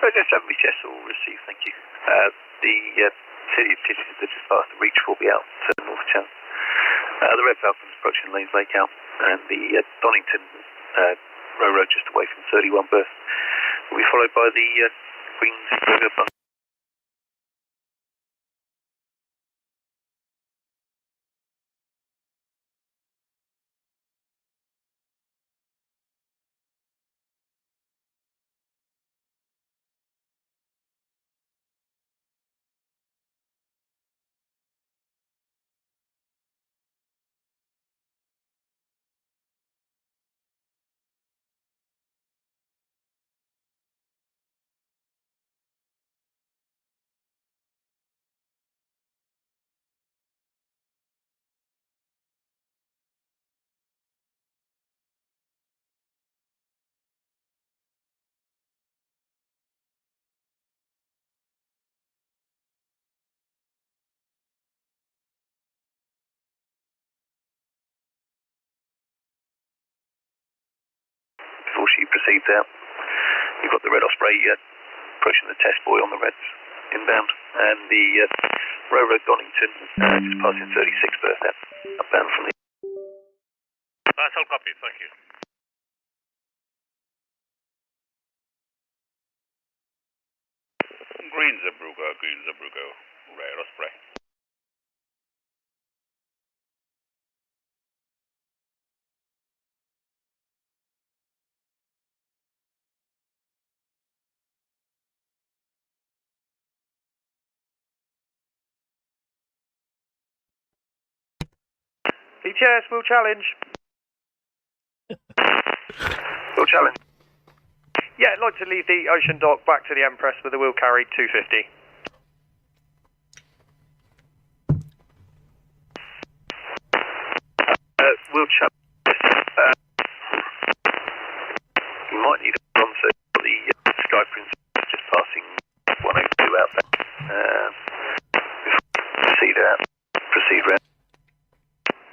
Just have VTS all received, thank you. The city of Titties that just passed the reach will be out to North Channel. The Red Falcon's approaching Lanes Lake out, and the Donington road just away from 31 berth will be followed by the Queen's River Bung. Before she proceeds out, you've got the Red Osprey approaching the test buoy on the Reds inbound, and the Road Donington just passing 36 berth out, upbound from the... That's all copied, thank you. Green Zerbrugo, Red Osprey. VTS, we'll challenge. We'll challenge. Yeah, I'd like to leave the ocean dock back to the Empress with a wheel carried 250. We'll challenge. You might need a sponsor for the Sky Princess just passing 102 out there. Proceed round.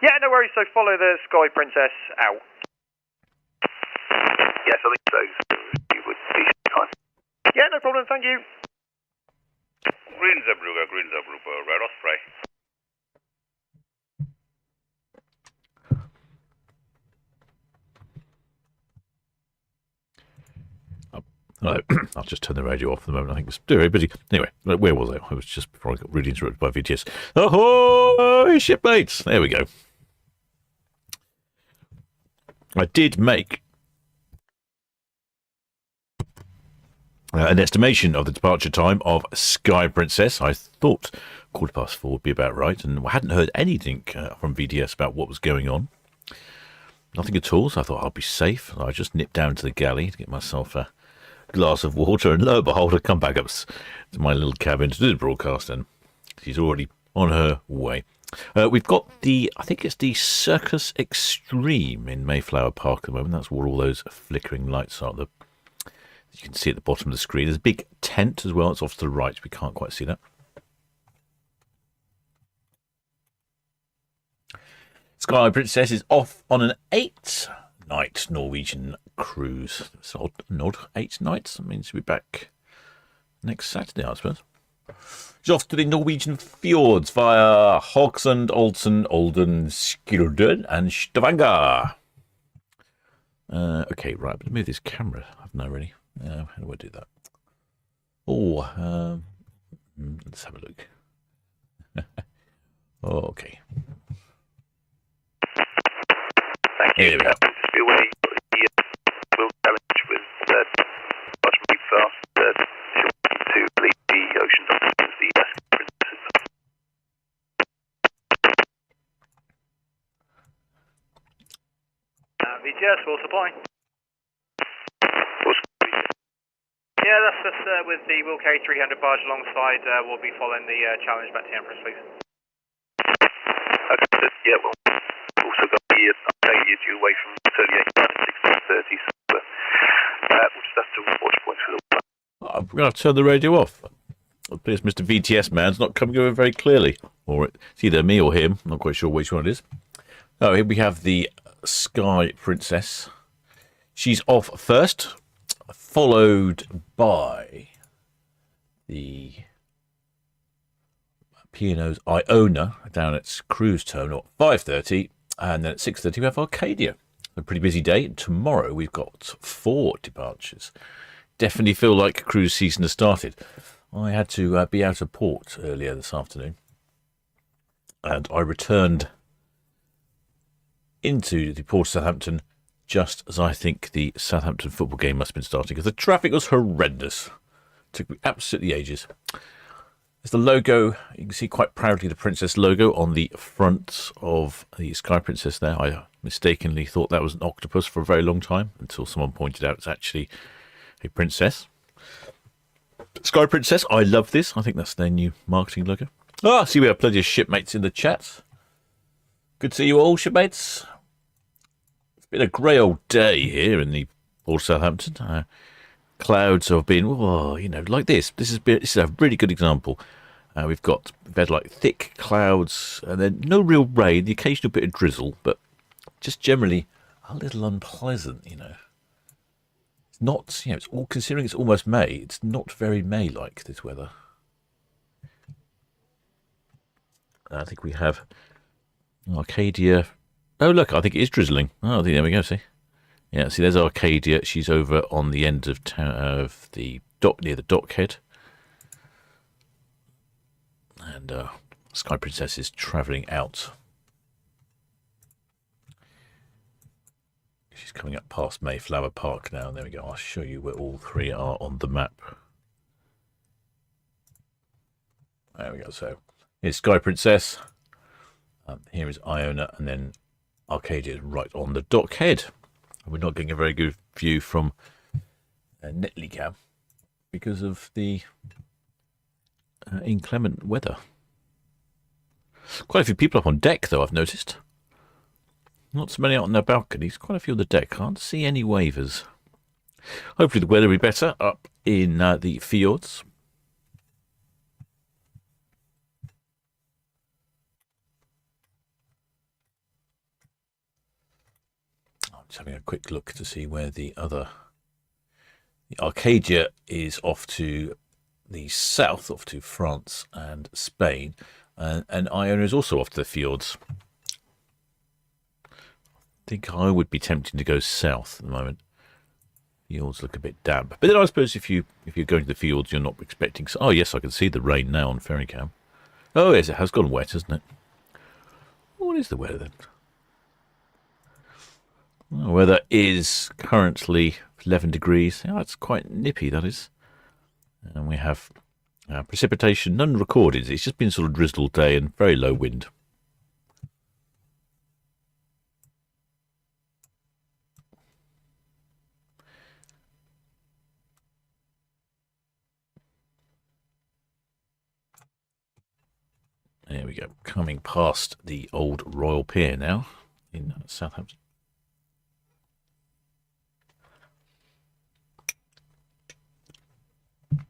Yeah, no worries, so follow the Sky Princess out. Yes, I think so. You would be fine. Yeah, no problem, thank you. Green Zerbrugo, Red Osprey. Hello. I'll just turn the radio off for the moment. I think it's very busy. Anyway, where was I? I was just before I got really interrupted by VTS. Ahoy, shipmates! There we go. I did make an estimation of the departure time of Sky Princess. I thought 4:15 would be about right, and I hadn't heard anything from VTS about what was going on. Nothing at all, so I thought I'll be safe. I just nipped down to the galley to get myself a glass of water, and lo and behold, I come back up to my little cabin to do the broadcast, and she's already on her way. We've got I think it's the Circus Extreme in Mayflower Park at the moment. That's where all those flickering lights are. You can see at the bottom of the screen. There's a big tent as well. It's off to the right. We can't quite see that. Sky Princess is off on an 8-night Norwegian cruise. It's an odd 8 nights. That means she'll be back next Saturday, I suppose. She's off to the Norwegian fjords via Haugesund, Olsen, Olden, Skirden, and Stavanger. Okay, right. But move this camera. I don't know really. How do I do that? Let's have a look. Okay. Thank you. Here we go. Just be aware we'll challenge with much move fast to leave the ocean dock as the Princess. VTS, full supply. Yeah, that's us with the Will Carry 300 barge alongside. We'll be following the challenge back to the Empress, please. Okay, yeah, well, also got the Arcadia due away from 38 down at 16:30, so we'll just have to watch points for the... I'm going to turn the radio off. Please, Mr. VTS man's not coming over very clearly. Or it's either me or him. I'm not quite sure which one it is. Oh, here we have the Sky Princess. She's off first, followed by the P&O's Iona down at cruise terminal at 5:30, and then at 6:30 we have Arcadia. A pretty busy day. Tomorrow we've got 4 departures. Definitely feel like cruise season has started. I had to be out of port earlier this afternoon, and I returned into the port of Southampton just as I think the Southampton football game must have been starting, because the traffic was horrendous. Took me absolutely ages. There's the logo. You can see quite proudly the Princess logo on the front of the Sky Princess there. I mistakenly thought that was an octopus for a very long time until someone pointed out it's actually a princess. Sky Princess, I love this. I think that's their new marketing logo. I see we have plenty of shipmates in the chat. Good to see you all, shipmates. It's been a grey old day here in the Port of Southampton. Clouds have been, like this. This is a really good example. We've had like thick clouds and then no real rain, the occasional bit of drizzle, but just generally a little unpleasant, It's not, it's all, considering it's almost May, it's not very May-like, this weather. I think we have Arcadia. Oh, look, I think it is drizzling. Oh, I think there we go, see. Yeah, see, there's Arcadia. She's over on the end of the dock, near the dockhead. And Sky Princess is travelling out. She's coming up past Mayflower Park now. And there we go. I'll show you where all 3 are on the map. There we go. So here's Sky Princess. Here is Iona. And then Arcadia is right on the dockhead. We're not getting a very good view from Netley Cam because of the inclement weather. Quite a few people up on deck, though, I've noticed. Not so many out on their balconies. Quite a few on the deck. Can't see any waivers. Hopefully the weather will be better up in the fjords. Just having a quick look to see where the Arcadia is off to the south, off to France and Spain, and Iona is also off to the fjords. I think I would be tempted to go south at the moment. Fjords look a bit damp, but then I suppose if you're going to the fjords, you're not expecting. Oh yes, I can see the rain now on ferry cam. Oh yes, it has gone wet, hasn't it? What is the weather then? The weather is currently 11 degrees. Yeah, it's quite nippy, that is. And we have precipitation, none recorded. It's just been sort of drizzle all day and very low wind. There we go. Coming past the old Royal Pier now in Southampton.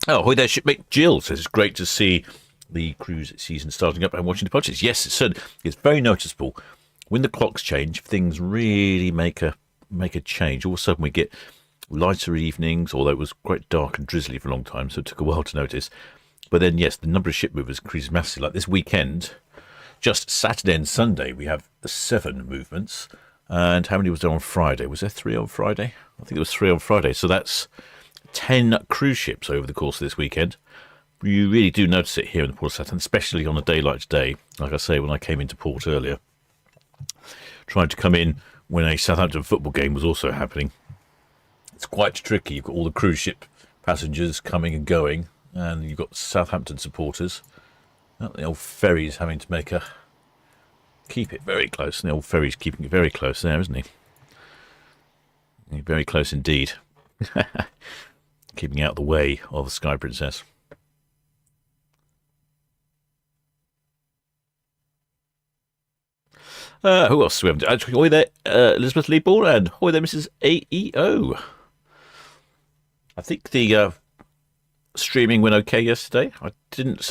Oh, hi there, shipmate Jill says it's great to see the cruise season starting up and watching departures. Yes, it's very noticeable. When the clocks change, things really make a change. All of a sudden we get lighter evenings, although it was quite dark and drizzly for a long time, so it took a while to notice. But then, yes, the number of ship movers increases massively. Like this weekend, just Saturday and Sunday, we have 7 movements. And how many was there on Friday? Was there 3 on Friday? I think it was 3 on Friday. So that's 10 cruise ships over the course of this weekend. You really do notice it here in the Port of Southampton, especially on a day like today. Like I say, when I came into port earlier, trying to come in when a Southampton football game was also happening. It's quite tricky. You've got all the cruise ship passengers coming and going, and you've got Southampton supporters. The old ferry's having to keep it very close. And the old ferry's keeping it very close there, isn't he? Very close indeed. Keeping out the way of the Sky Princess. Who else do we have? Actually, hi there, Elizabeth Leeborn, and hi there, Mrs. AEO. I think the streaming went okay yesterday.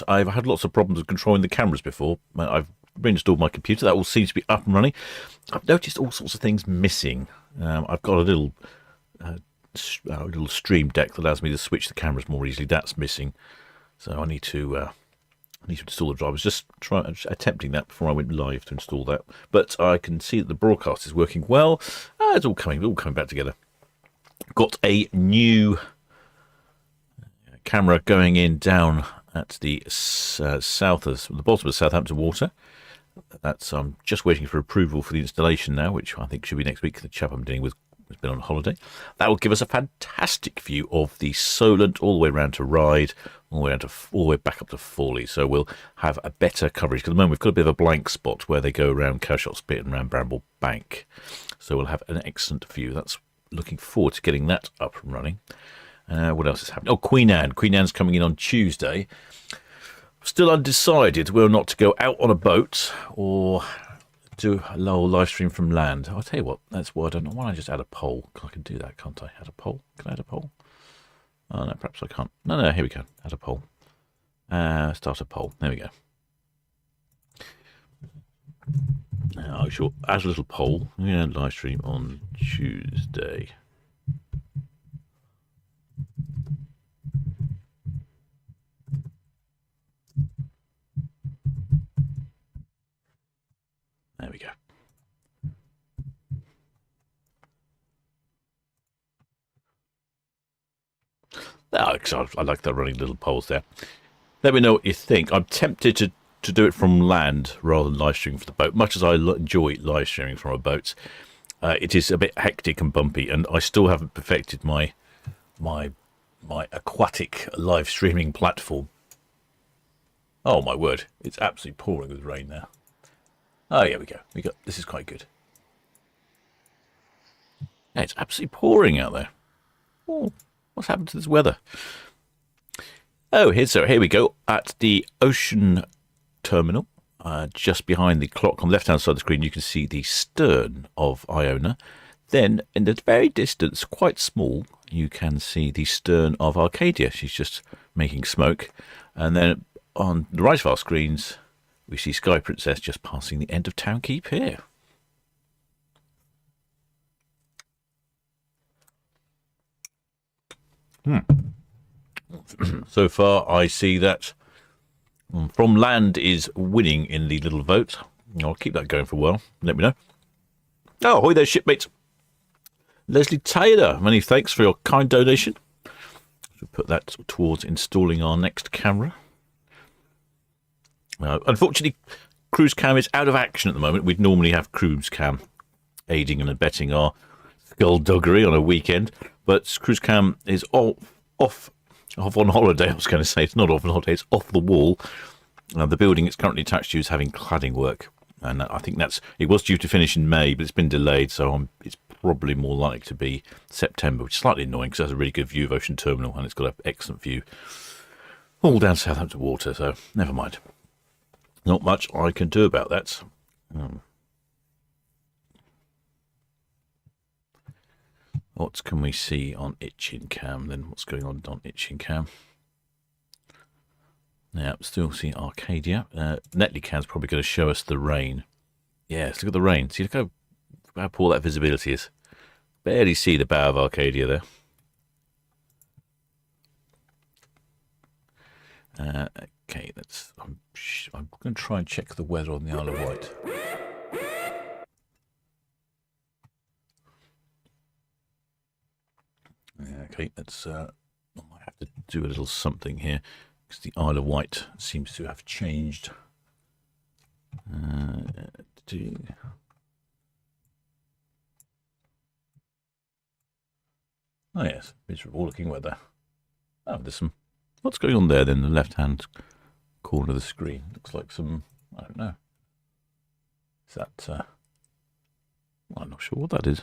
I've had lots of problems with controlling the cameras before. I've reinstalled my computer. That all seems to be up and running. I've noticed all sorts of things missing. I've got a little stream deck that allows me to switch the cameras more easily. That's missing. So I need to install the drive. I was just attempting that before I went live to install that. But I can see that the broadcast is working well. It's all coming back together. Got a new camera going in down at the the bottom of Southampton water. That's I'm just waiting for approval for the installation now, which I think should be next week. The chap I'm dealing with has been on holiday. That will give us a fantastic view of the Solent all the way around to Ryde, all the way back up to Fawley. So we'll have a better coverage. Because at the moment we've got a bit of a blank spot where they go around Cowshot Spit and around Bramble Bank. So we'll have an excellent view. That's looking forward to getting that up and running. What else is happening? Oh, Queen Anne. Queen Anne's coming in on Tuesday. Still undecided whether or not to go out on a boat or do a live stream from land. I'll tell you what, that's why I don't know. Why don't I just add a poll? I can do that, can't I? Add a poll? Can I add a poll? Oh, no, perhaps I can't. No, here we go. Add a poll. Start a poll. There we go. I shall add a little poll. Yeah, live stream on Tuesday. There we go. I like the running little polls there. Let me know what you think. I'm tempted to do it from land rather than live streaming from the boat. Much as I enjoy live streaming from a boat, it is a bit hectic and bumpy, and I still haven't perfected my aquatic live streaming platform. Oh my word! It's absolutely pouring with rain now. Oh, yeah, we go. This is quite good. Yeah, it's absolutely pouring out there. Oh, what's happened to this weather? Oh, here we go at the ocean terminal. Just behind the clock on the left-hand side of the screen, you can see the stern of Iona. Then, in the very distance, quite small, you can see the stern of Arcadia. She's just making smoke. And then on the right of our screens, we see Sky Princess just passing the end of Town Quay Pier. So far, I see that From Land is winning in the little vote. I'll keep that going for a while. Let me know. Oh, ahoy there, shipmates. Leslie Taylor, many thanks for your kind donation. We'll put that towards installing our next camera. Unfortunately, Cruise Cam is out of action at the moment. We'd normally have Cruise Cam aiding and abetting our skullduggery on a weekend, but Cruise Cam is off on holiday. I was going to say it's not off on holiday; it's off the wall. The building it's currently attached to is having cladding work, and I think it was due to finish in May, but it's been delayed, so it's probably more likely to be September, which is slightly annoying because it has a really good view of Ocean Terminal and it's got an excellent view all down Southampton water. So never mind. Not much I can do about that. What can we see on Itching Cam then? What's going on Itching Cam? Now, still see Arcadia. Netley Cam's probably going to show us the rain. Yes, look at the rain. See, look how poor that visibility is. Barely see the bow of Arcadia there. Okay, I'm going to try and check the weather on the Isle of Wight. Okay, I might have to do a little something here because the Isle of Wight seems to have changed. Oh yes, miserable looking weather. Oh, there's some. What's going on there then? The left-hand corner of the screen looks like some. I don't know. Is that? I'm not sure what that is.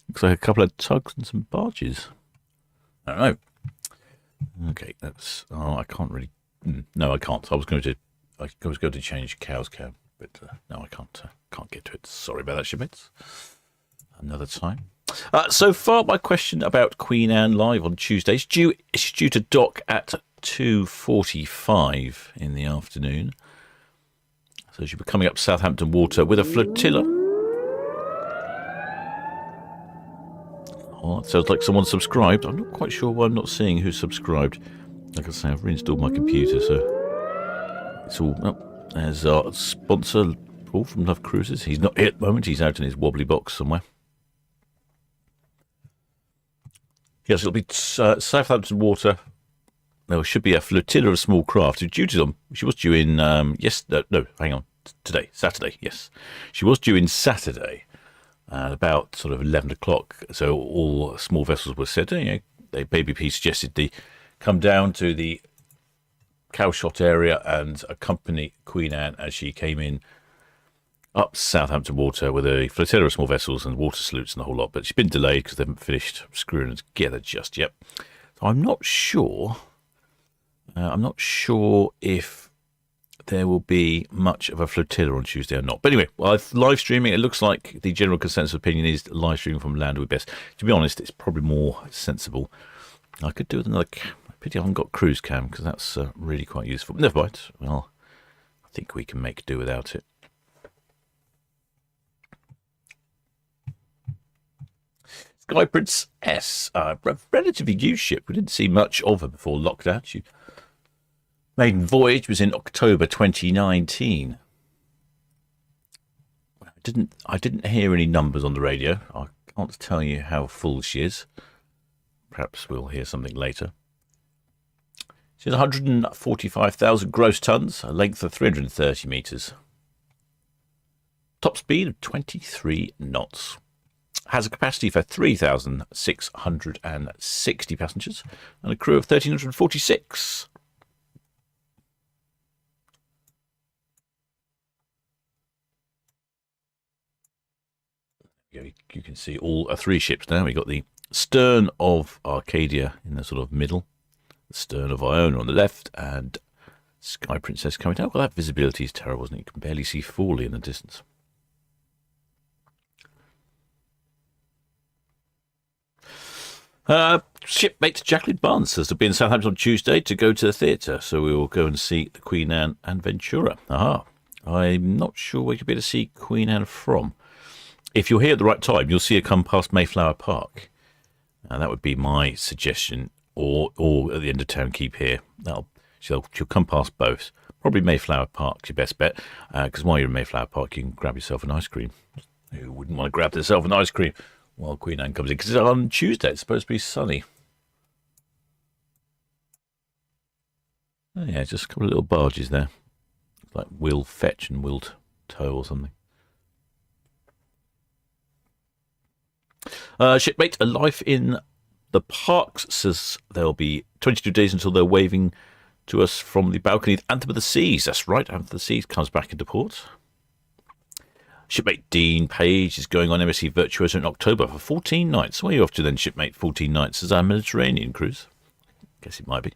Looks like a couple of tugs and some barges. I don't know. Okay, that's. Oh, I can't really. No, I can't. I was going to change Cow's Cam, but no, I can't. Can't get to it. Sorry about that, shipmates. Another time. So far, my question about Queen Anne live on Tuesday is due to dock at 2:45 in the afternoon. So she'll be coming up Southampton water with a flotilla. Oh, it sounds like someone subscribed. I'm not quite sure why I'm not seeing who subscribed. like I say, I've reinstalled my computer, so it's all up. There's our sponsor, Paul from Love Cruises. He's not here at the moment. He's out in his wobbly box somewhere. Yes, it'll be Southampton water. There should be a flotilla of small craft. She was due in today, Saturday. Yes, she was due in Saturday at about sort of 11 o'clock. So all small vessels were said. BBP suggested they come down to the Cowshot area and accompany Queen Anne as she came in up Southampton water with a flotilla of small vessels and water salutes and the whole lot. But she's been delayed because they haven't finished screwing it together just yet. So I'm not sure. I'm not sure if there will be much of a flotilla on Tuesday or not. But anyway, live streaming, it looks like the general consensus opinion is live streaming from land would be best. To be honest, it's probably more sensible. I could do with another pity I haven't got cruise cam, because that's really quite useful. Never mind. Well, I think we can make do without it. Sky Princess, a relatively new ship. We didn't see much of her before lockdown. She maiden voyage was in October 2019. I didn't hear any numbers on the radio. I can't tell you how full she is. Perhaps we'll hear something later. She's 145,000 gross tons, a length of 330 metres. Top speed of 23 knots. Has a capacity for 3,660 passengers and a crew of 1,346. You can see all three ships now. We've got the stern of Arcadia in the sort of middle, the stern of Iona on the left, and Sky Princess coming down. Well, that visibility is terrible, isn't it? You can barely see Fawley in the distance. Shipmate Jacqueline Barnes says to be in Southampton on Tuesday to go to the theatre, so we will go and see the Queen Anne and Ventura. Aha. I'm not sure where you'll be able to see Queen Anne from. If you're here at the right time, you'll see her come past Mayflower Park. That would be my suggestion, or at the end of Town Quay here. She'll come past both. Probably Mayflower Park's your best bet, because while you're in Mayflower Park, you can grab yourself an ice cream. Who wouldn't want to grab themselves an ice cream while Queen Anne comes in? Because on Tuesday it's supposed to be sunny. Oh, yeah, just a couple of little barges there. Like Will Fetch and Will Tow or something. Shipmate, a life in the parks says there'll be 22 days until they're waving to us from the balcony of Anthem of the Seas. That's right, Anthem of the Seas comes back into port. Shipmate Dean Page is going on MSC Virtuoso in October for 14 nights. Where are you off to then, shipmate? 14 nights as our Mediterranean cruise? Guess it might be.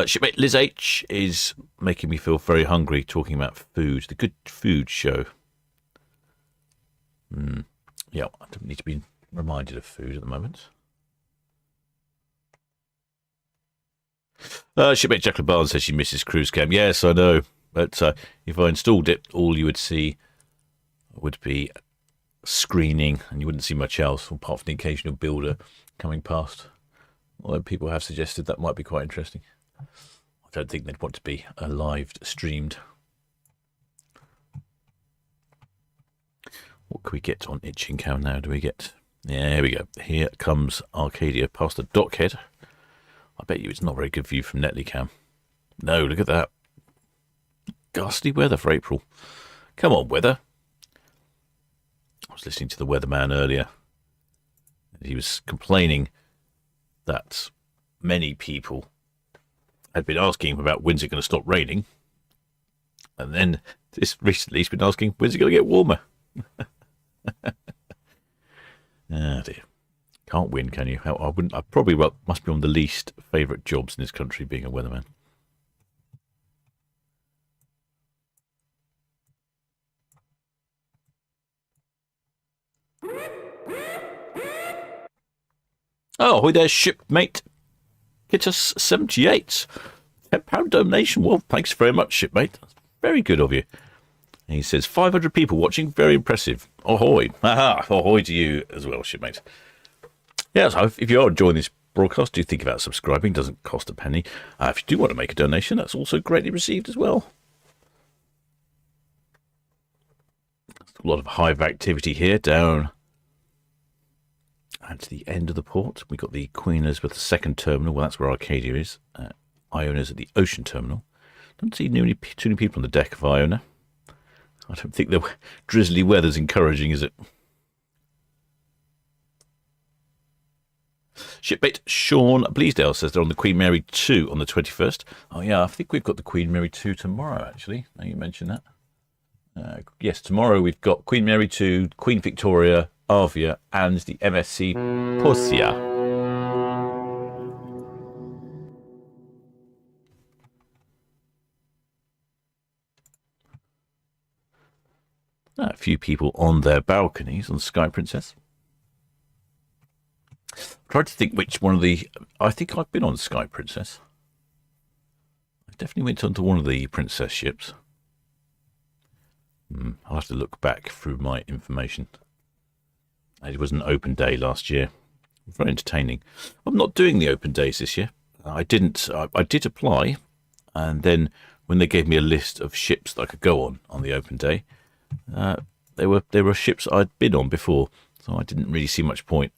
Shipmate Liz H is making me feel very hungry talking about food. The Good Food Show. Yeah, I don't need to be reminded of food at the moment. Shipmate Jacqueline Barnes says she misses cruise cam. Yes, I know. But if I installed it, all you would see would be screening, and you wouldn't see much else, apart from the occasional builder coming past. Although people have suggested that might be quite interesting. I don't think they'd want to be live streamed. What can we get on Itching Cow now? Do we get... Yeah, here we go. Here comes Arcadia past the dockhead. I bet you it's not very good view from Netley Cam. No, look at that. Ghastly weather for April. Come on, weather. I was listening to the weatherman earlier. He was complaining that many people had been asking him about when's it going to stop raining. And then recently he's been asking, when's it going to get warmer? Ah, dear. Can't win, can you? I probably must be on the least favourite jobs in this country, being a weatherman. Oh, ahoy there, shipmate. Kittus 78. £10 donation. Well, thanks very much, shipmate. That's very good of you. He says 500 people watching. Very impressive. Ahoy. Aha. Ahoy to you as well, shipmate. Yeah, so if you are enjoying this broadcast, do think about subscribing. It doesn't cost a penny. If you do want to make a donation, that's also greatly received as well. A lot of hive activity here down at the end of the port. We've got the Queen Elizabeth II terminal. Well, that's where Arcadia is. Iona's at the ocean terminal. Don't see too many people on the deck of Iona. I don't think the drizzly weather's encouraging, is it? Shipmate Sean Bleasdale says they're on the Queen Mary 2 on the 21st. Oh, yeah, I think we've got the Queen Mary 2 tomorrow, actually. Now you mention that. Yes, tomorrow we've got Queen Mary 2, Queen Victoria, Avia, and the MSC Portia. A few people on their balconies on Sky Princess. I tried to think which one of the... I think I've been on Sky Princess. I definitely went onto one of the Princess ships. I'll have to look back through my information. It was an open day last year. Very entertaining. I'm not doing the open days this year. I didn't. I did apply, and then when they gave me a list of ships that I could go on the open day, they were ships I'd been on before, so I didn't really see much point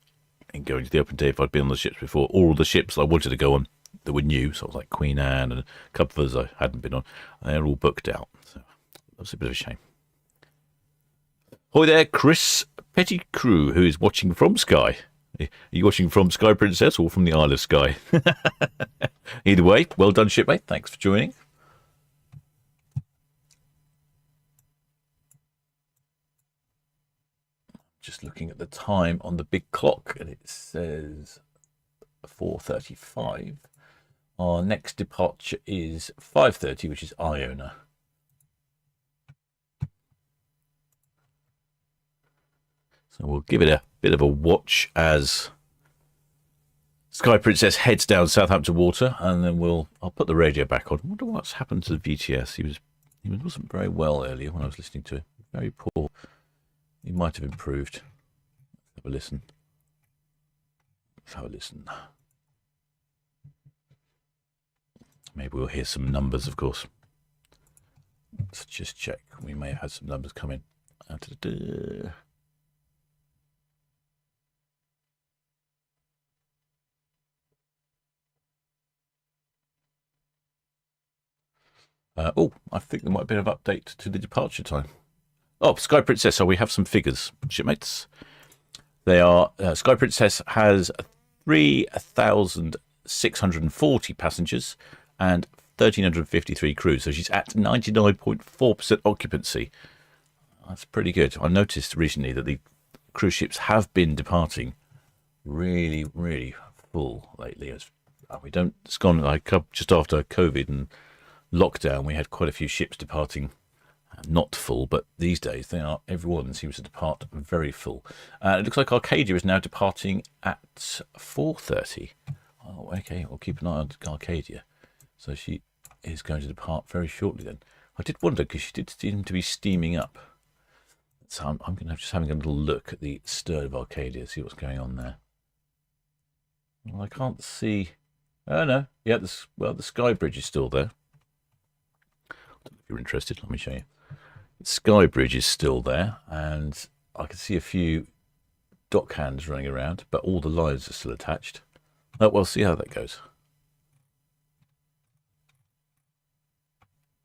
in going to the open day if I'd been on the ships before. All the ships I wanted to go on that were new, so I was like Queen Anne and a couple of others I hadn't been on, they're all booked out. So that was a bit of a shame. Hi there, Chris Pettigrew, who is watching from Sky. Are you watching from Sky Princess or from the Isle of Skye? Either way, well done, shipmate. Thanks for joining. Just looking at the time on the big clock, and it says 4:35. Our next departure is 5:30, which is Iona. So we'll give it a bit of a watch as Sky Princess heads down Southampton water, and then I'll put the radio back on. I wonder what's happened to the VTS. He wasn't very well earlier when I was listening to it. Very poor. He might have improved. Let's have a listen. Let's have a listen. Maybe we'll hear some numbers, of course. Let's just check. We may have had some numbers come in. I think there might have been an update to the departure time. Oh, Sky Princess, so we have some figures, shipmates. They are, Sky Princess has 3,640 passengers and 1,353 crew, so she's at 99.4% occupancy. That's pretty good. I noticed recently that the cruise ships have been departing really, really full lately. It's gone like just after COVID and lockdown, we had quite a few ships departing not full, but these days everyone seems to depart very full. It looks like Arcadia is now departing at 4:30. Oh, okay, we'll keep an eye on Arcadia. So she is going to depart very shortly then. I did wonder, because she did seem to be steaming up. So I'm going to have just having a little look at the stern of Arcadia, see what's going on there. Well, I can't see... Oh, no. Yeah, the Sky Bridge is still there. If you're interested, let me show you. The Sky Bridge is still there, and I can see a few dock hands running around, but all the lines are still attached. Oh, we'll see how that goes.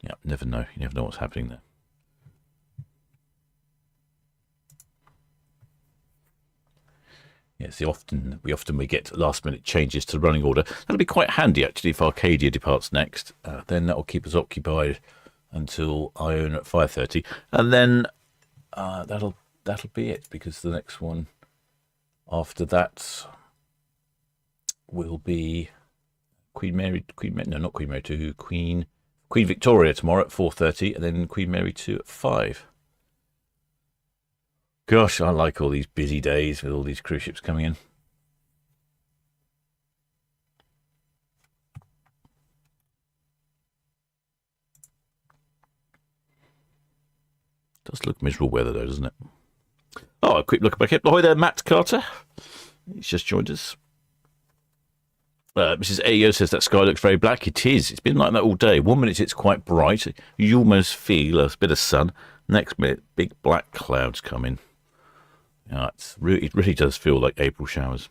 Yeah, never know. You never know what's happening there. Yeah, see, we get last minute changes to the running order. That'll be quite handy actually if Arcadia departs next. Then that will keep us occupied until Iona at 5:30, and then that'll be it, because the next one after that will be Queen Victoria tomorrow at 4:30, and then Queen Mary 2 at 5. Gosh, I like all these busy days with all these cruise ships coming in. Does look miserable weather though, doesn't it? Oh, a quick look back here. Hi there, Matt Carter. He's just joined us. Mrs. Ayo says that sky looks very black. It is. It's been like that all day. 1 minute it's quite bright. You almost feel a bit of sun. Next minute, big black clouds come in. Yeah, it really does feel like April showers.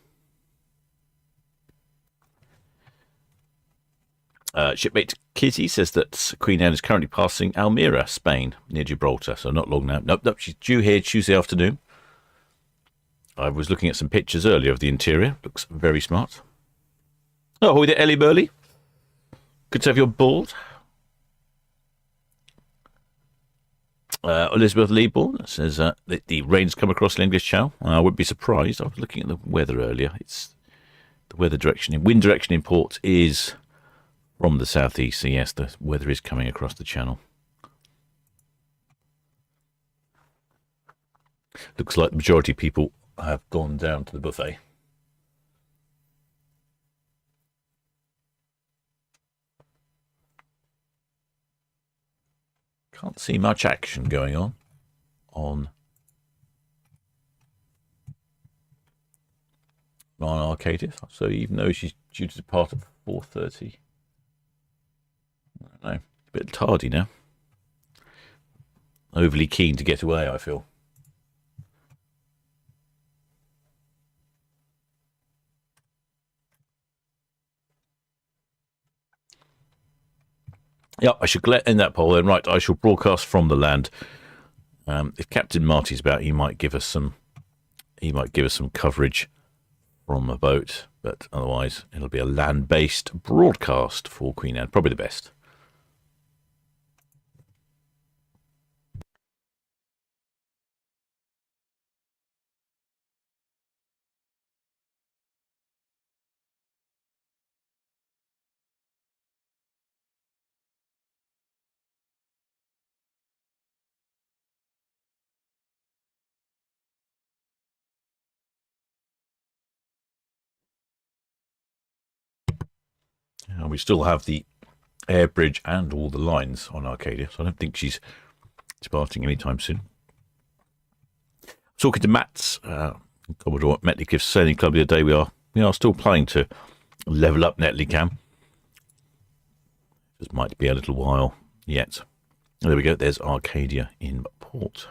Shipmate Kitty says that Queen Anne is currently passing Almeria, Spain, near Gibraltar, so not long now. Nope, she's due here Tuesday afternoon. I was looking at some pictures earlier of the interior. Looks very smart. Oh, hi there, Ellie Burley. Good to have you on board. Elizabeth Leeborn says that the rain's come across the English Channel. I wouldn't be surprised. I was looking at the weather earlier. It's the weather direction. Wind direction in port is from the southeast. So yes, the weather is coming across the channel. Looks like the majority of people have gone down to the buffet. Can't see much action going on Arcadia. So even though she's due to depart at 4:30, I don't know, a bit tardy now. Overly keen to get away, I feel. Yeah, I should end that poll then. Right, I shall broadcast from the land. If Captain Marty's about, he might give us some coverage from a boat, but otherwise it'll be a land-based broadcast for Queen Anne, probably the best. We still have the air bridge and all the lines on Arcadia, so I don't think she's departing anytime soon. Talking to Matt's Commodore Metley Cliff Sailing Club the other day, we are still planning to level up Netley Cam. Just might be a little while yet. There we go. There's Arcadia in port.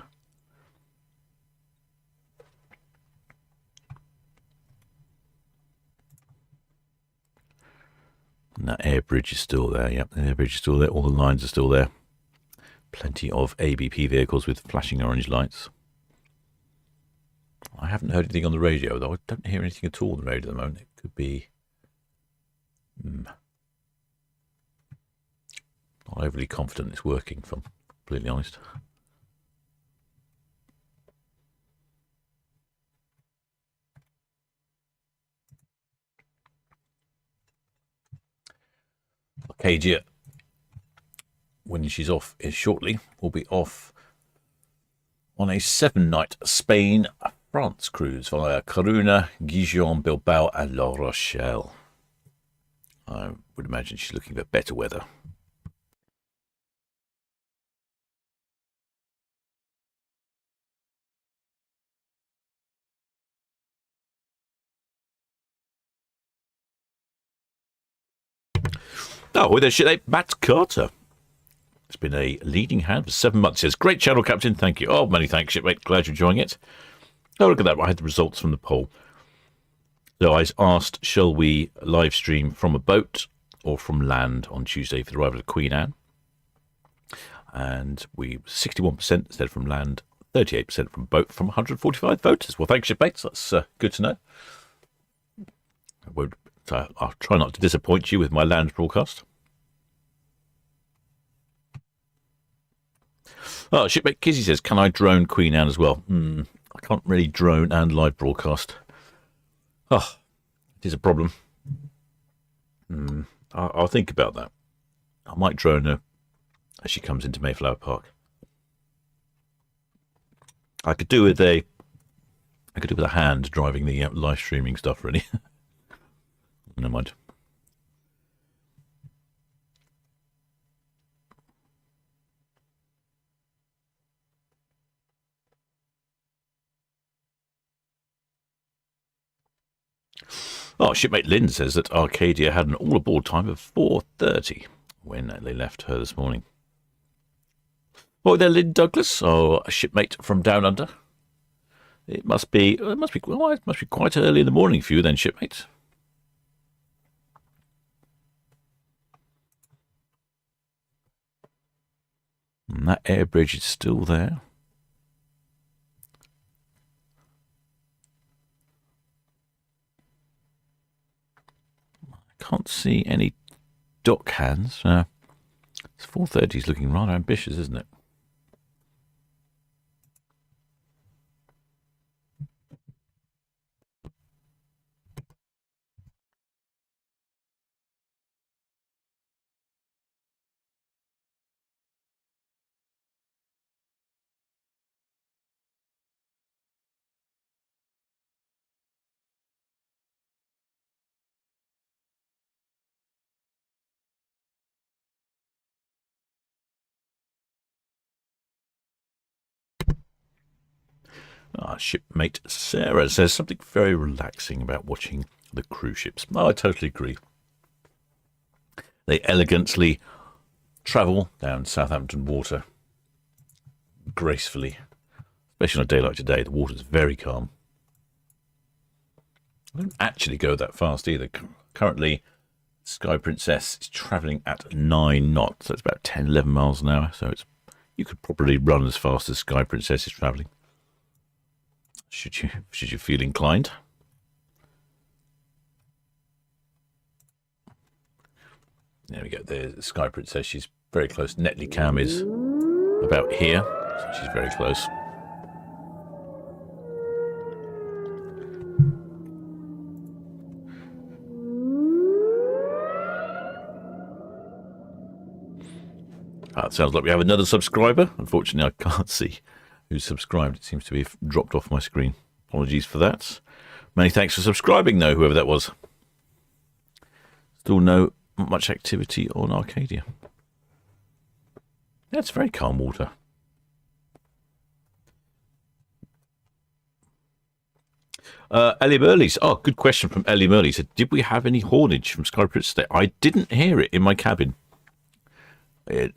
And that air bridge is still there. Yep, the air bridge is still there. All the lines are still there. Plenty of ABP vehicles with flashing orange lights. I haven't heard anything on the radio, though. I don't hear anything at all on the radio at the moment. It could be not overly confident it's working, if I'm completely honest. Arcadia, when she's off shortly, will be off on a 7-night Spain-France cruise via Corunna, Gijón, Bilbao and La Rochelle. I would imagine she's looking for better weather. Oh, there's Matt Carter. It's been a leading hand for 7 months. Says, great channel, Captain. Thank you. Oh, many thanks, shipmate. Glad you're enjoying it. Oh, look at that. I had the results from the poll. So I asked, shall we live stream from a boat or from land on Tuesday for the arrival of Queen Anne? And 61% said from land, 38% from boat, from 145 voters. Well, thanks, shipmates. That's good to know. I'll try not to disappoint you with my land broadcast. Oh, shipmate Kizzy says, can I drone Queen Anne as well? I can't really drone and live broadcast. Oh, it is a problem. I'll think about that. I might drone her as she comes into Mayflower Park. I could do with a hand driving the live streaming stuff, really. Never mind. Oh, shipmate Lynn says that Arcadia had an all-aboard time of 4:30 when they left her this morning. Oh, there, Lynn Douglas, a shipmate from down under. It must be quite early in the morning for you then, shipmate. And that air bridge is still there. Can't see any dock hands. It's 4:30 is looking rather ambitious, isn't it? Shipmate Sarah says something very relaxing about watching the cruise ships. Oh, I totally agree. They elegantly travel down Southampton water gracefully, especially on a day like today. The water's very calm. I don't actually go that fast either. Currently, Sky Princess is travelling at 9 knots, so it's about 10, 11 miles an hour. So you could probably run as fast as Sky Princess is travelling. Should you feel inclined? There we go. There's the Sky Princess. She's very close. Netley Cam is about here, so she's very close. It sounds like we have another subscriber. Unfortunately, I can't see who's subscribed. It seems to be dropped off my screen. Apologies for that. Many thanks for subscribing, though, whoever that was. Still no much activity on Arcadia. Yeah, it's very calm water. Ellie Merley's. Oh, good question from Ellie Merley. Said, did we have any haulage from Sky Princess today? I didn't hear it in my cabin.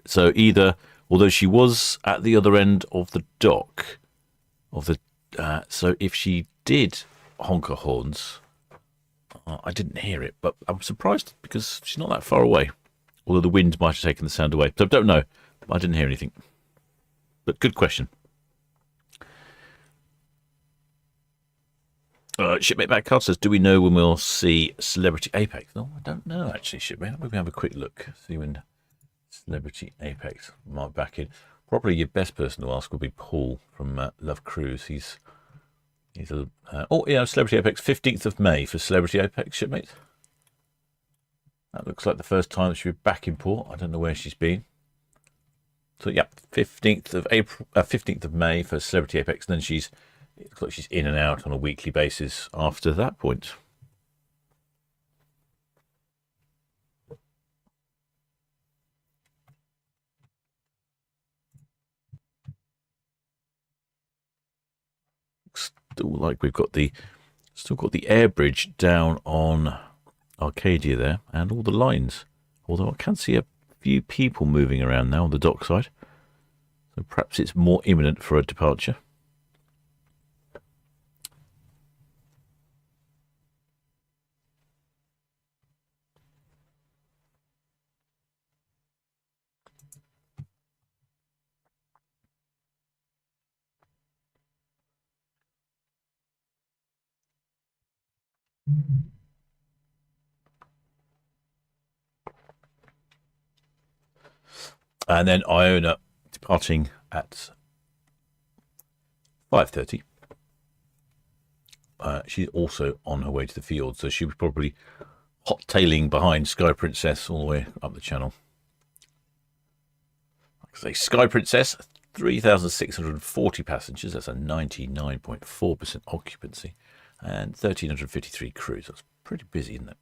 So either, although she was at the other end of the dock, so if she did honk her horns, I didn't hear it. But I'm surprised because she's not that far away. Although the wind might have taken the sound away, so I don't know. I didn't hear anything. But good question. Shipmate Backcard says, do we know when we'll see Celebrity Apex? No, I don't know actually, shipmate. Maybe have a quick look, see when Celebrity Apex might back in. Probably your best person to ask would be Paul from Love Cruise. He's Celebrity Apex, 15th of May for Celebrity Apex, shipmate. That looks like the first time she'll be back in port. I don't know where she's been. So yeah, 15th of May for Celebrity Apex. And then it looks like she's in and out on a weekly basis after that point. Still like we've got still got the air bridge down on Arcadia there, and all the lines. Although I can see a few people moving around now on the dockside, so perhaps it's more imminent for a departure. And then Iona departing at 5:30. She's also on her way to the field, so she'll be probably hot-tailing behind Sky Princess all the way up the channel. Like I say, Sky Princess, 3,640 passengers. That's a 99.4% occupancy. And 1,353 crews. That's pretty busy, isn't it?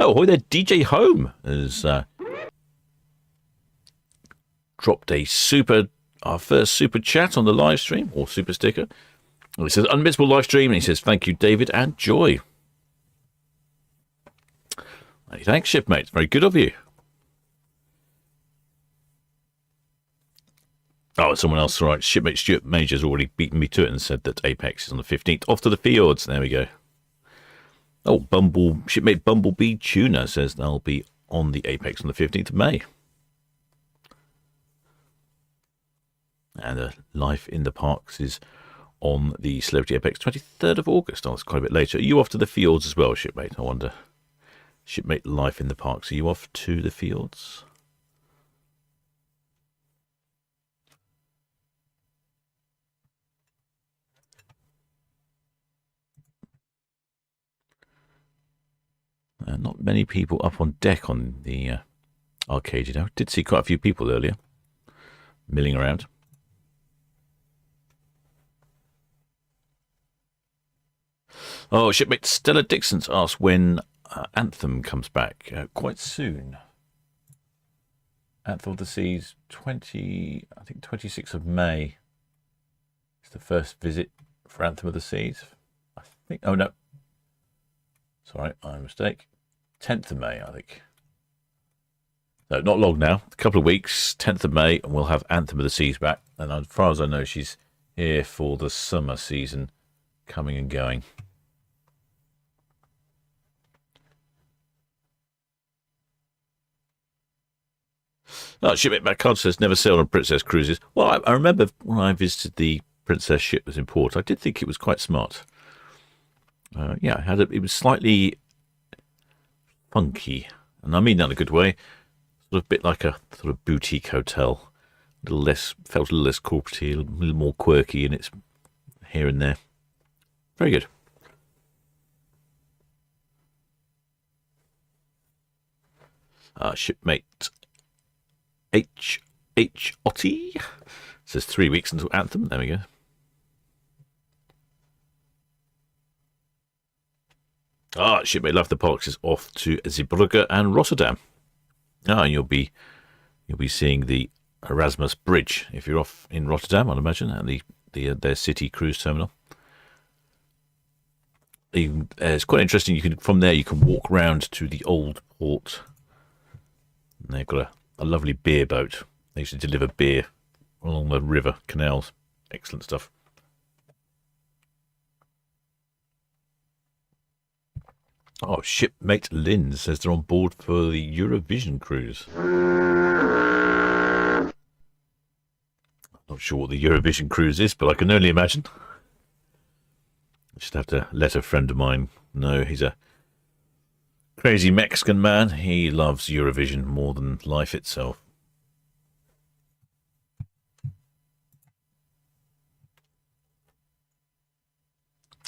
Oh, ahoy there, DJ Home has dropped our first super chat on the live stream, or super sticker. Well, he says, unmissable live stream. And he says, thank you, David and Joy. Hey, thanks, shipmates. Very good of you. Oh, someone else. Right. Shipmate Stuart Major's already beaten me to it and said that Apex is on the 15th. Off to the fjords. There we go. Oh, shipmate Bumblebee Tuner says they'll be on the Apex on the 15th of May. And Life in the Parks is on the Celebrity Apex 23rd of August. Oh, it's quite a bit later. Are you off to the fjords as well, shipmate? I wonder. Shipmate Life in the Parks. Are you off to the fjords? Not many people up on deck on the Arcadia now. Did see quite a few people earlier milling around. Oh, shipmate Stella Dixon's asked when Anthem comes back. Quite soon. Anthem of the Seas, I think 26th of May. It's the first visit for Anthem of the Seas. I think, oh no. Sorry, my mistake. 10th of May, I think. No, not long now. A couple of weeks, 10th of May, and we'll have Anthem of the Seas back. And as far as I know, she's here for the summer season, coming and going. Oh, shipmate Macard says, never sailed on Princess cruises. Well, I remember when I visited the Princess ship that was in port, I did think it was quite smart. Yeah, it was slightly funky, and I mean that in a good way. Sort of a bit like a sort of boutique hotel, felt a little less corporatey, a little more quirky in its here and there. Very good. Shipmate H Otty says 3 weeks until Anthem. There we go. Shipmate Love the Parks is off to Zeebrugge and Rotterdam. And you'll be seeing the Erasmus Bridge if you're off in Rotterdam, I'd imagine, at their city cruise terminal. It's quite interesting. From there you can walk round to the old port. And they've got a lovely beer boat. They used to deliver beer along the river canals. Excellent stuff. Oh, shipmate Lynn says they're on board for the Eurovision cruise. Not sure what the Eurovision cruise is, but I can only imagine. I just have to let a friend of mine know. He's a crazy Mexican man. He loves Eurovision more than life itself.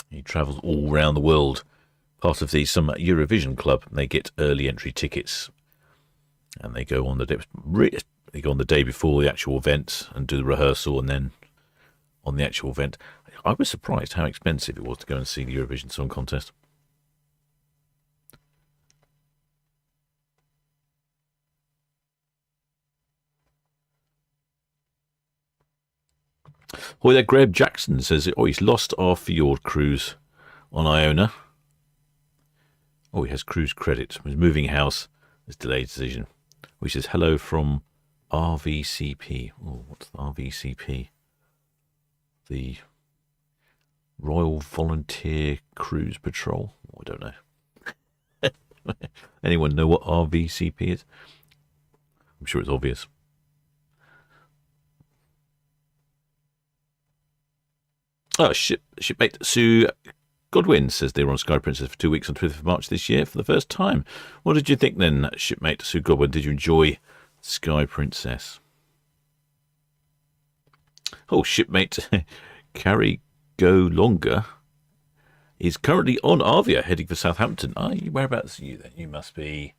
He travels all around the world. Part of the Summer Eurovision Club. They get early entry tickets, and they go on the day before the actual event and do the rehearsal, and then on the actual event. I was surprised how expensive it was to go and see the Eurovision Song Contest. Boy, there, Greg Jackson says, he's lost our fjord cruise on Iona. Oh, he has cruise credit. His moving house has delayed decision. He says, hello from RVCP. Oh, what's the RVCP? The Royal Volunteer Cruise Patrol? Oh, I don't know. Anyone know what RVCP is? I'm sure it's obvious. Oh, shipmate Sue Godwin says they were on Sky Princess for 2 weeks on 5th of March this year for the first time. What did you think then, shipmate Sue Godwin? Did you enjoy Sky Princess? Oh, shipmate Carrie Go Longer is currently on Arcadia heading for Southampton. Whereabouts are you then? You must be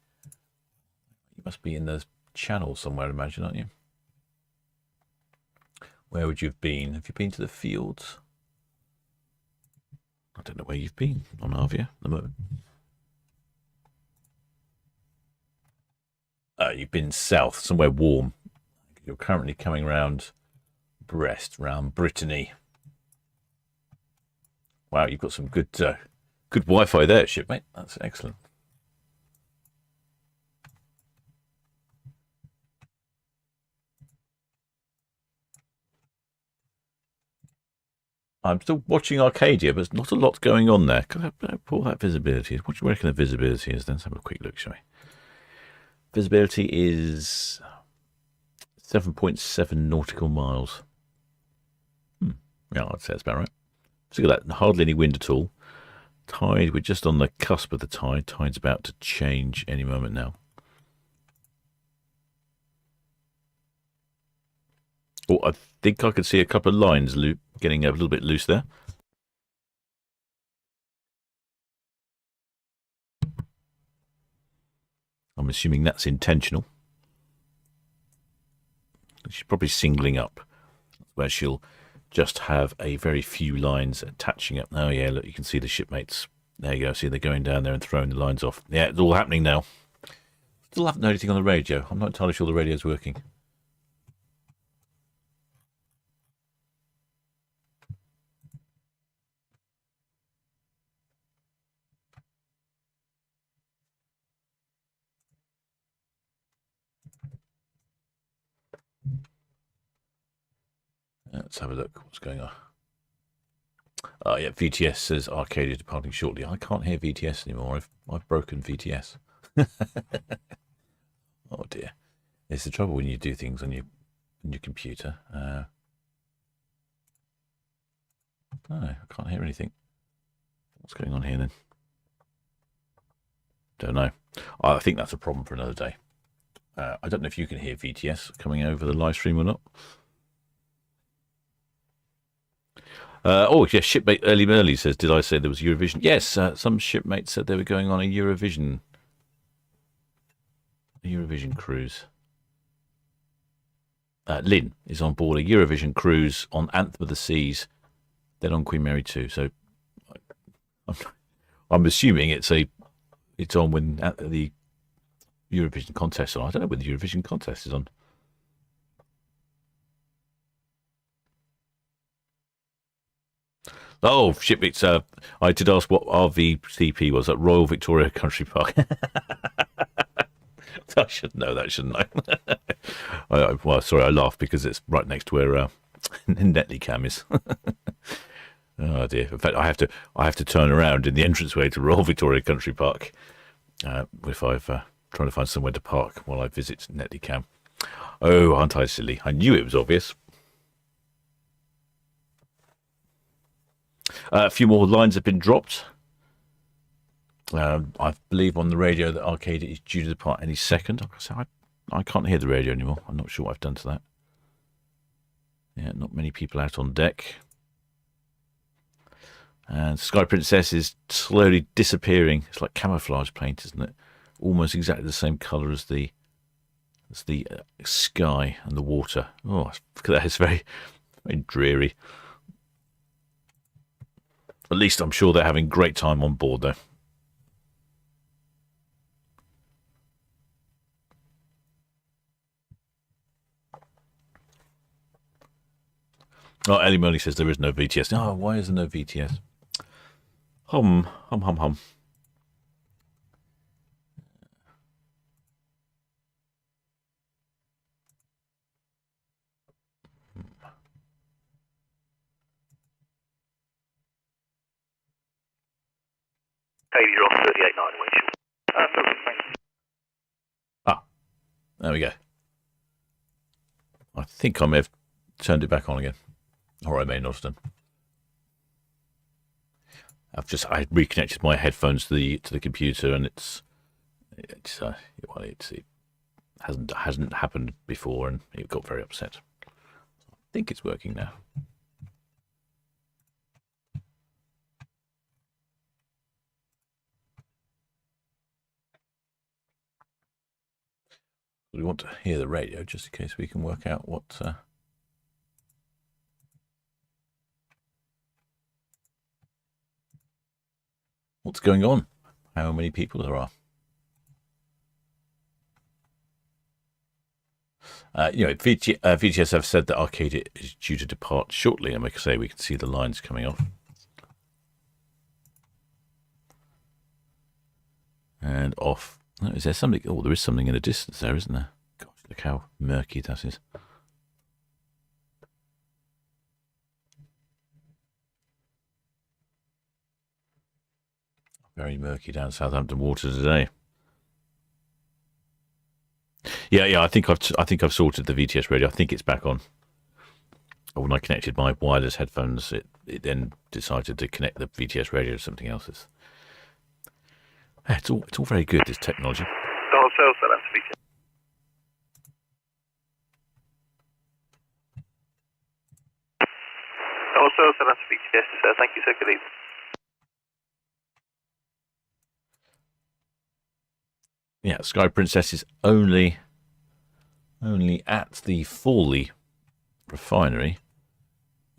in the channel somewhere, I imagine, aren't you? Where would you have been? Have you been to the fields? I don't know where you've been on Arcadia at the moment. You've been south, somewhere warm. You're currently coming round Brest, round Brittany. Wow, you've got some good good Wi-Fi there, shipmate. That's excellent. I'm still watching Arcadia, but there's not a lot going on there. Could I pull that visibility? What do you reckon the visibility is then? Let's have a quick look, shall we? Visibility is 7.7 nautical miles. Yeah, I'd say that's about right. So look at that, hardly any wind at all. Tide, we're just on the cusp of the tide. Tide's about to change any moment now. Oh, I think I could see a couple of lines getting a little bit loose there. I'm assuming that's intentional. She's probably singling up, where she'll just have a very few lines attaching up. Oh yeah, look, you can see the shipmates. There you go. See, they're going down there and throwing the lines off. Yeah, it's all happening now. Still haven't heard anything on the radio. I'm not entirely sure the radio's working. Let's have a look. What's going on? Yeah, VTS says Arcadia departing shortly. I can't hear VTS anymore. I've broken VTS. Oh dear. It's the trouble when you do things on your computer. No, I can't hear anything. What's going on here then? Don't know. I think that's a problem for another day. I don't know if you can hear VTS coming over the live stream or not. Oh, yes, shipmate Early Merly says, did I say there was Eurovision? Yes, some shipmates said they were going on a Eurovision cruise. Lynn is on board a Eurovision cruise on Anthem of the Seas, then on Queen Mary 2. So I'm assuming it's on when the Eurovision contest is on. I don't know when the Eurovision contest is on. Oh, shipmates, I did ask what RVCP was at Royal Victoria Country Park. I should know that, shouldn't I? Well, sorry, I laugh because it's right next to where Netley Cam is. Oh dear! In fact, I have to turn around in the entranceway to Royal Victoria Country Park if I've trying to find somewhere to park while I visit Netley Cam. Oh, aren't I silly? I knew it was obvious. A few more lines have been dropped. I believe on the radio that Arcadia is due to depart any second. I can't hear the radio anymore. I'm not sure what I've done to that. Yeah, not many people out on deck. And Sky Princess is slowly disappearing. It's like camouflage paint, isn't it? Almost exactly the same colour as the sky and the water. Oh, look at that. It's very, very dreary. At least I'm sure they're having great time on board, though. Oh, Ellie Murley says there is no VTS. Oh, why is there no VTS? Hum. Hey, you're on 38.9 windshield. Ah, there we go. I think I may have turned it back on again. Or I may not have done. I reconnected my headphones to the computer, and it hasn't happened before, and it got very upset. I think it's working now. We want to hear the radio just in case we can work out what's going on, how many people there are. VTS have said that Arcadia is due to depart shortly, and like I say, we can see the lines coming off. turned off. Oh, is there something? Oh, there is something in the distance there, isn't there? Gosh, look how murky that is. Very murky down Southampton water today. Yeah. I think I've sorted the VTS radio. I think it's back on. When I connected my wireless headphones, it then decided to connect the VTS radio to something else. It's all very good, this technology. Thank you, sir. Good evening. Yeah, Sky Princess is only at the Fawley refinery.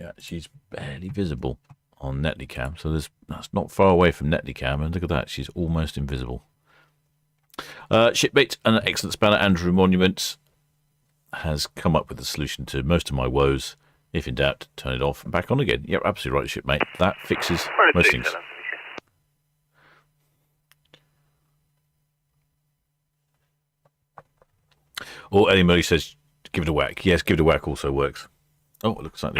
Yeah, she's barely visible on Netlycam, so that's not far away from Netlycam, and look at that, she's almost invisible. Shipmate, an excellent spanner, Andrew Monument, has come up with a solution to most of my woes. If in doubt, turn it off and back on again. You're absolutely right, Shipmate. That fixes most things. Or Ellie Murray says, give it a whack. Yes, give it a whack also works. Oh, it looks like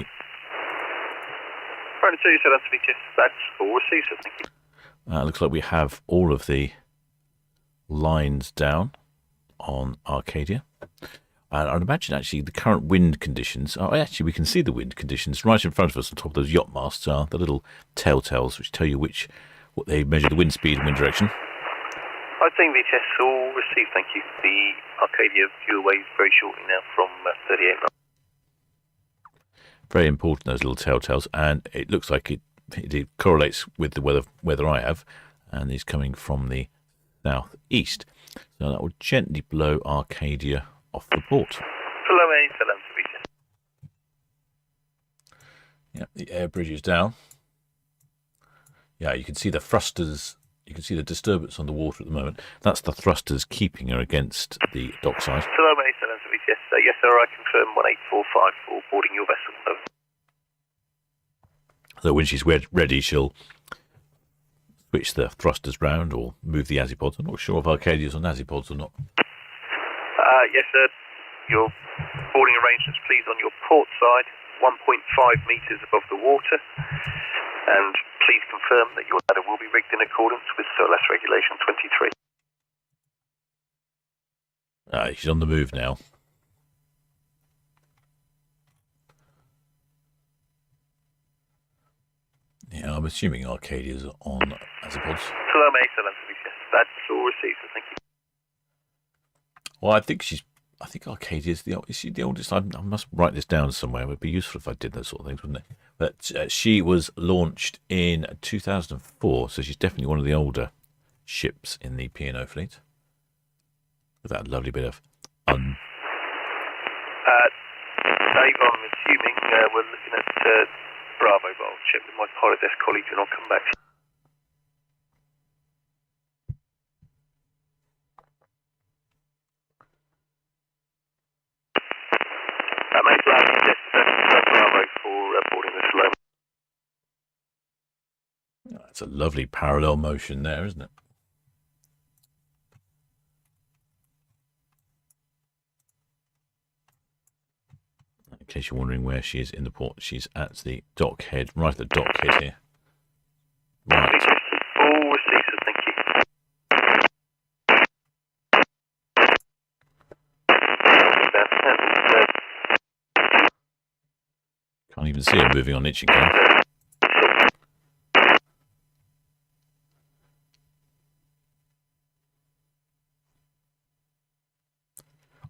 That's all received, sir. Thank you. Looks like we have all of the lines down on Arcadia. And I'd imagine actually the current wind conditions actually we can see the wind conditions right in front of us on top of those yacht masts are the little telltales which tell you what they measure the wind speed and wind direction. I'd say VTS all received, thank you. The Arcadia fuel away very shortly now from 38 knots. Very important, those little telltales, and it looks like it correlates with the weather I have, and is coming from the southeast. So that will gently blow Arcadia off the port. Yeah, the air bridge is down. Yeah, you can see the thrusters. You can see the disturbance on the water at the moment. That's the thrusters keeping her against the dockside. Yes, sir, I confirm 1845 for boarding your vessel. Over. So when she's ready, she'll switch the thrusters round or move the azipods. I'm not sure if Arcadia's on azipods or not. Yes, sir. Your boarding arrangements, please, on your port side, 1.5 metres above the water. And please confirm that your ladder will be rigged in accordance with SOLAS Regulation 23. She's on the move now. Yeah, I'm assuming Arcadia's on azipods. That's all received, thank you. Well, I think Arcadia's is she the oldest? I must write this down somewhere. It would be useful if I did those sort of things, wouldn't it? But she was launched in 2004, so she's definitely one of the older ships in the P&O fleet. With that lovely bit of Dave, I'm assuming we're looking at Bravo, but I'll check with my pilot desk colleagues and I'll come back to you. Mayflower, yes, Bravo for boarding the Solent. That's a lovely parallel motion there, isn't it? In case you're wondering where she is in the port, she's at the dock head, right at the dock head here. Right. All received, thank you. Can't even see her moving on itching cam.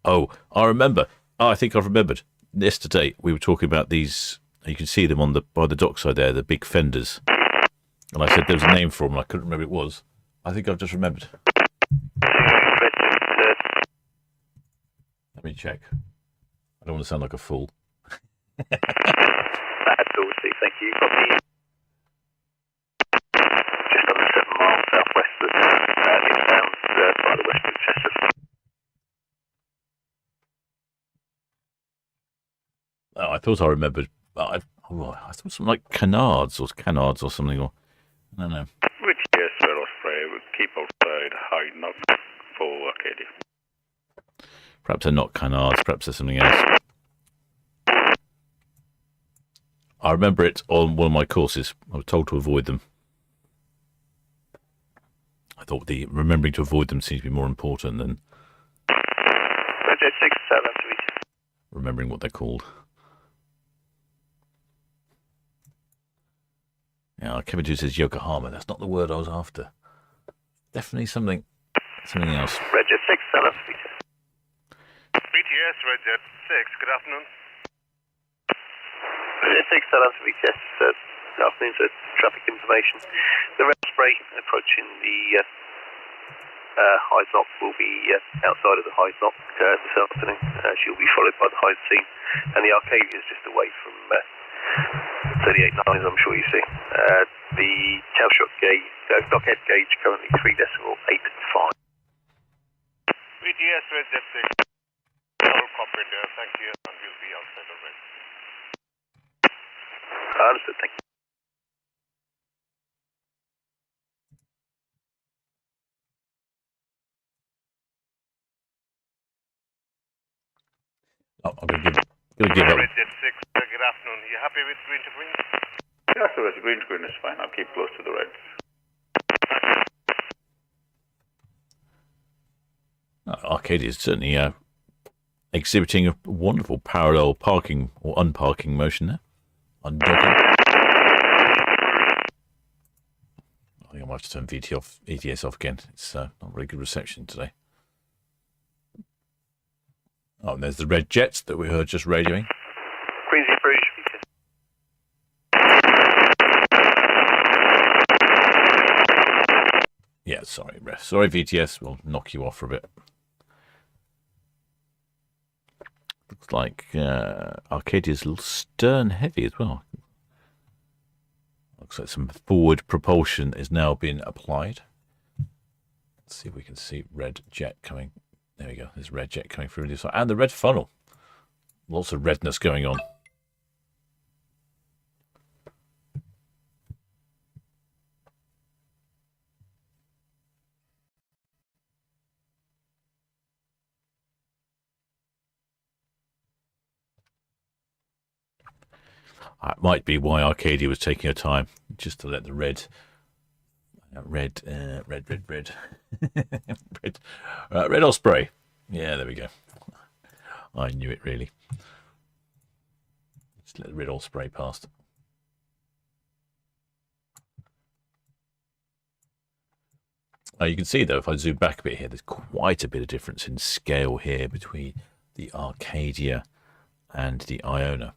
Oh, I remember. Oh, I think I've remembered. Yesterday we were talking about these. You can see them on by the dockside there, the big fenders. And I said there was a name for them. And I couldn't remember what it was. I think I've just remembered. Let me check. I don't want to sound like a fool. That's all received, thank you. Just under 7 miles southwest of inbound by the west of Chester. Oh, I thought I remembered. I thought something like canards or something. Or I don't know. Which yes, Osprey, keep outside high knock for Arcadia. Perhaps they're not canards, perhaps they're something else. I remember it on one of my courses. I was told to avoid them. I thought the remembering to avoid them seems to be more important than remembering what they're called. Yeah, Kevin 2 says Yokohama. That's not the word I was after. Definitely something else. Roger 6, Salam. BTS, Roger 6, good afternoon. Roger 6, Salam, BTS. Good afternoon, sir. Traffic information. The red spray approaching the high knock will be outside of the high knock this afternoon. She'll be followed by the high scene. And the Arcadia is just away from 38 nines, I'm sure you see. The cowshot gauge, dockhead gauge currently 3.85. BTS, Roger 6. All copied there, thank you, and we'll be outside of it. Understood, thank you. Oh, I'm going to give up. Roger 6, good afternoon. You happy with green to green? Yeah, so it's green to green is fine. I'll keep close to the reds. Arcadia is certainly exhibiting a wonderful parallel parking or unparking motion there. Undocking. I think I might have to turn ETS off again. It's not very good reception today. Oh, and there's the red jets that we heard just radioing. Queensy Bruges. Yeah, sorry, ref. Sorry, VTS. We'll knock you off for a bit. Looks like Arcadia's a little stern heavy as well. Looks like some forward propulsion is now being applied. Let's see if we can see red jet coming. There we go. There's red jet coming through this side. And the red funnel. Lots of redness going on. That might be why Arcadia was taking her time, just to let the red Osprey. Yeah, there we go. I knew it really. Just let the red Osprey past. You can see though, if I zoom back a bit here, there's quite a bit of difference in scale here between the Arcadia and the Iona.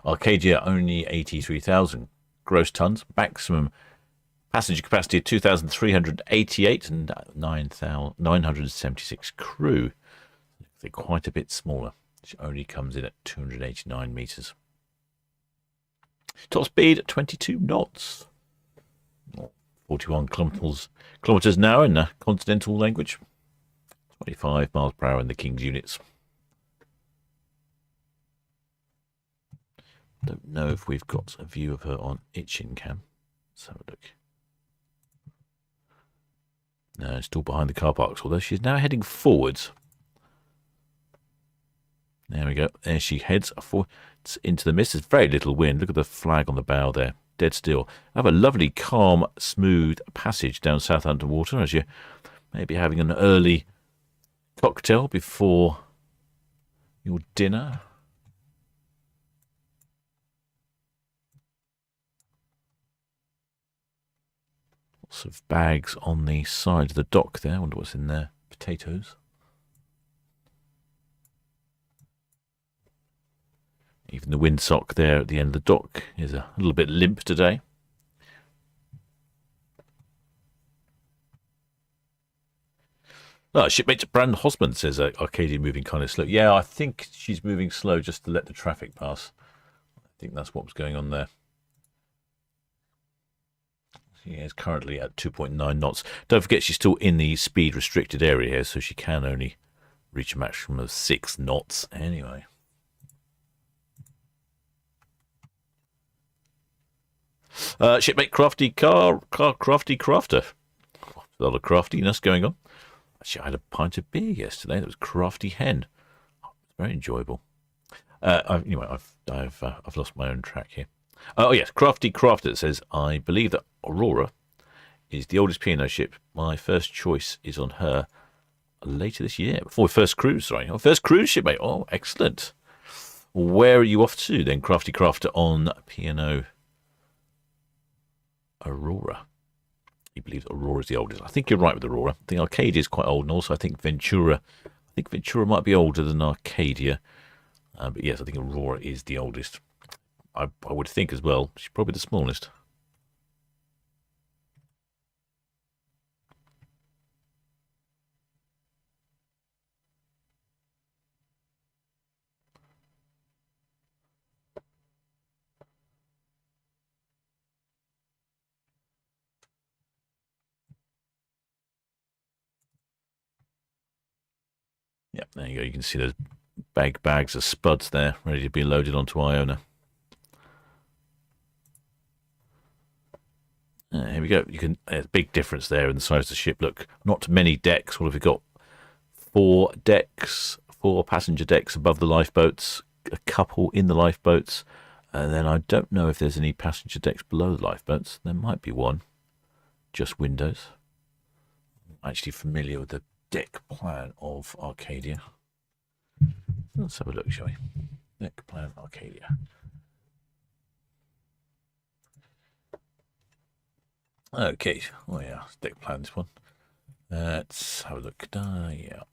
Arcadia only 83,000 gross tons, maximum passenger capacity of 2,388 and 976 crew. They're quite a bit smaller. It only comes in at 289 meters. Top speed at 22 knots. 41 kilometers an hour in the continental language. 25 miles per hour in the King's units. Don't know if we've got a view of her on Itchin cam. Let's have a look. No, still behind the car parks, although she's now heading forwards. There we go. There she heads forwards into the mist. There's very little wind. Look at the flag on the bow there. Dead still. I have a lovely, calm, smooth passage down Southampton water as you may be having an early cocktail before your dinner. Lots of bags on the side of the dock there. I wonder what's in there. Potatoes. Even the windsock there at the end of the dock is a little bit limp today. Shipmate Brand Hosman says Arcadia moving kind of slow. Yeah, I think she's moving slow just to let the traffic pass. I think that's what was going on there. She is currently at 2.9 knots. Don't forget she's still in the speed restricted area here, so she can only reach a maximum of 6 knots anyway. Shipmate Crafty Crafty Crafter. A lot of craftiness going on. Actually, I had a pint of beer yesterday. That was Crafty Hen. Very enjoyable. I've lost my own track here. Oh yes, Crafty Crafter says, I believe that Aurora is the oldest P&O ship. My first choice is on her later this year. Before first cruise, sorry. Oh, first cruise ship, mate. Oh, excellent. Where are you off to then, Crafty Crafter, on P&O Aurora? He believes Aurora is the oldest. I think you're right with Aurora. I think Arcadia is quite old, and also I think Ventura might be older than Arcadia. But yes, I think Aurora is the oldest. I would think as well. She's probably the smallest. Yep, there you go. You can see those bags of spuds there, ready to be loaded onto Iona. Here we go. You can there's a big difference there in the size of the ship. Look, not many decks. What have we got? 4 decks, 4 passenger decks above the lifeboats, a couple in the lifeboats, and then I don't know if there's any passenger decks below the lifeboats. There might be one, just windows. I'm actually familiar with the deck plan of Arcadia. Let's have a look, shall we? Deck plan Arcadia. Okay, oh yeah, deck plan this one. Let's have a look. Yeah.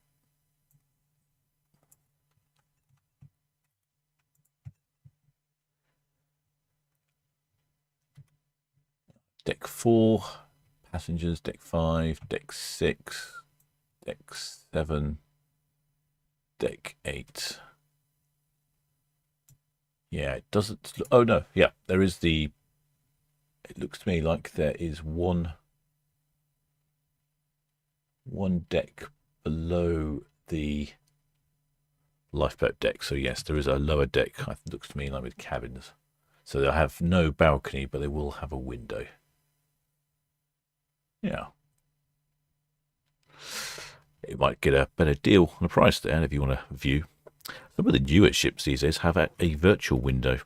Deck 4, passengers, deck 5, deck 6, deck 7, deck 8. Yeah, it doesn't. Oh no, yeah, there is the. It looks to me like there is one deck below the lifeboat deck. So yes, there is a lower deck. It looks to me like with cabins. So they'll have no balcony, but they will have a window. Yeah. You might get a better deal on the price there if you want to view. Some of the newer ships these days have a virtual window.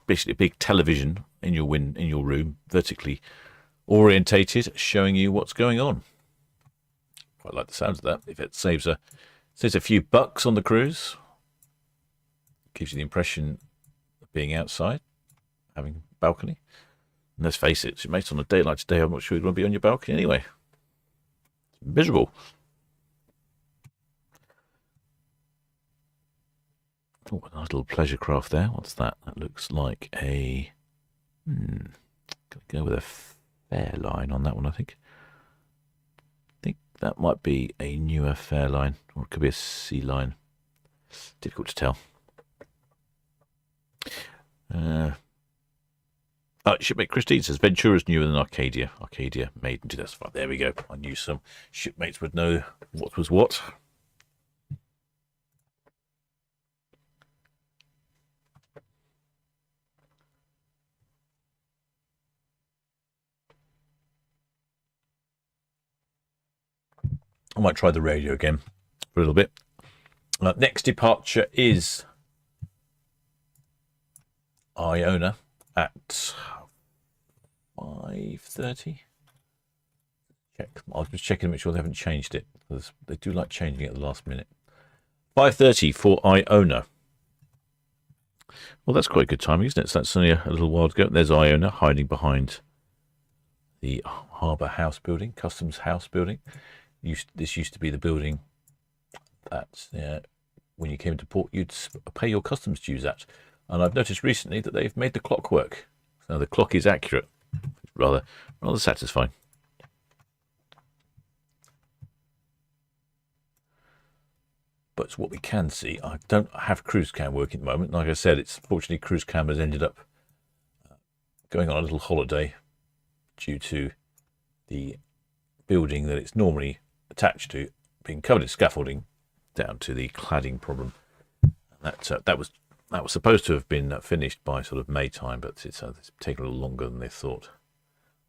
Basically a big television in your room, vertically orientated, showing you what's going on. Quite like the sounds of that. If it saves a few bucks on the cruise, gives you the impression of being outside, having a balcony. And let's face it, it makes on a day like today, I'm not sure you'd want to be on your balcony anyway. It's miserable. Oh, a nice little pleasure craft there. What's that? That looks like a... Gonna go with a Fairline on that one, I think. I think that might be a newer Fairline, or it could be a Sea Line. Difficult to tell. Shipmate Christine says Ventura's newer than Arcadia. Arcadia made in 2005. There we go. I knew some shipmates would know what was what. I might try the radio again for a little bit. Next departure is Iona at 5:30. Check. I was just checking to make sure they haven't changed it, because they do like changing it at the last minute. 5:30 for Iona. Well, that's quite a good timing, isn't it? So that's only a little while to go. There's Iona hiding behind the Harbour House building, Customs House building. This used to be the building that when you came into port, you'd pay your customs dues at. And I've noticed recently that they've made the clock work. So the clock is accurate. Rather satisfying. But what we can see, I don't have cruise cam working at the moment. Like I said, fortunately cruise cam has ended up going on a little holiday due to the building that it's normally attached to being covered in scaffolding down to the cladding problem. And that was that was supposed to have been finished by sort of May time, but it's taken a little longer than they thought.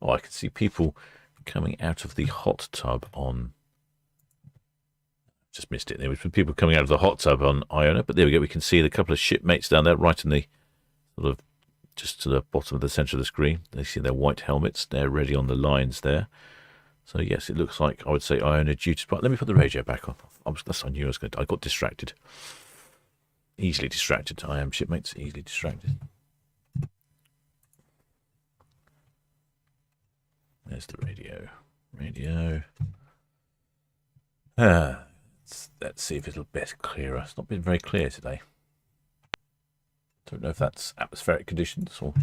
Oh, I can see people coming out of the hot tub on... Just missed it. There was people coming out of the hot tub on Iona, but there we go. We can see the couple of shipmates down there, right in the sort of just to the bottom of the centre of the screen. They see their white helmets. They're ready on the lines there. So yes, it looks like I would say Iona due to... Let me put the radio back on. I knew I was going to... I got distracted. Easily distracted. I am, shipmates. Easily distracted. There's the radio. Radio. Let's see if it'll be clearer. It's not been very clear today. Don't know if that's atmospheric conditions or...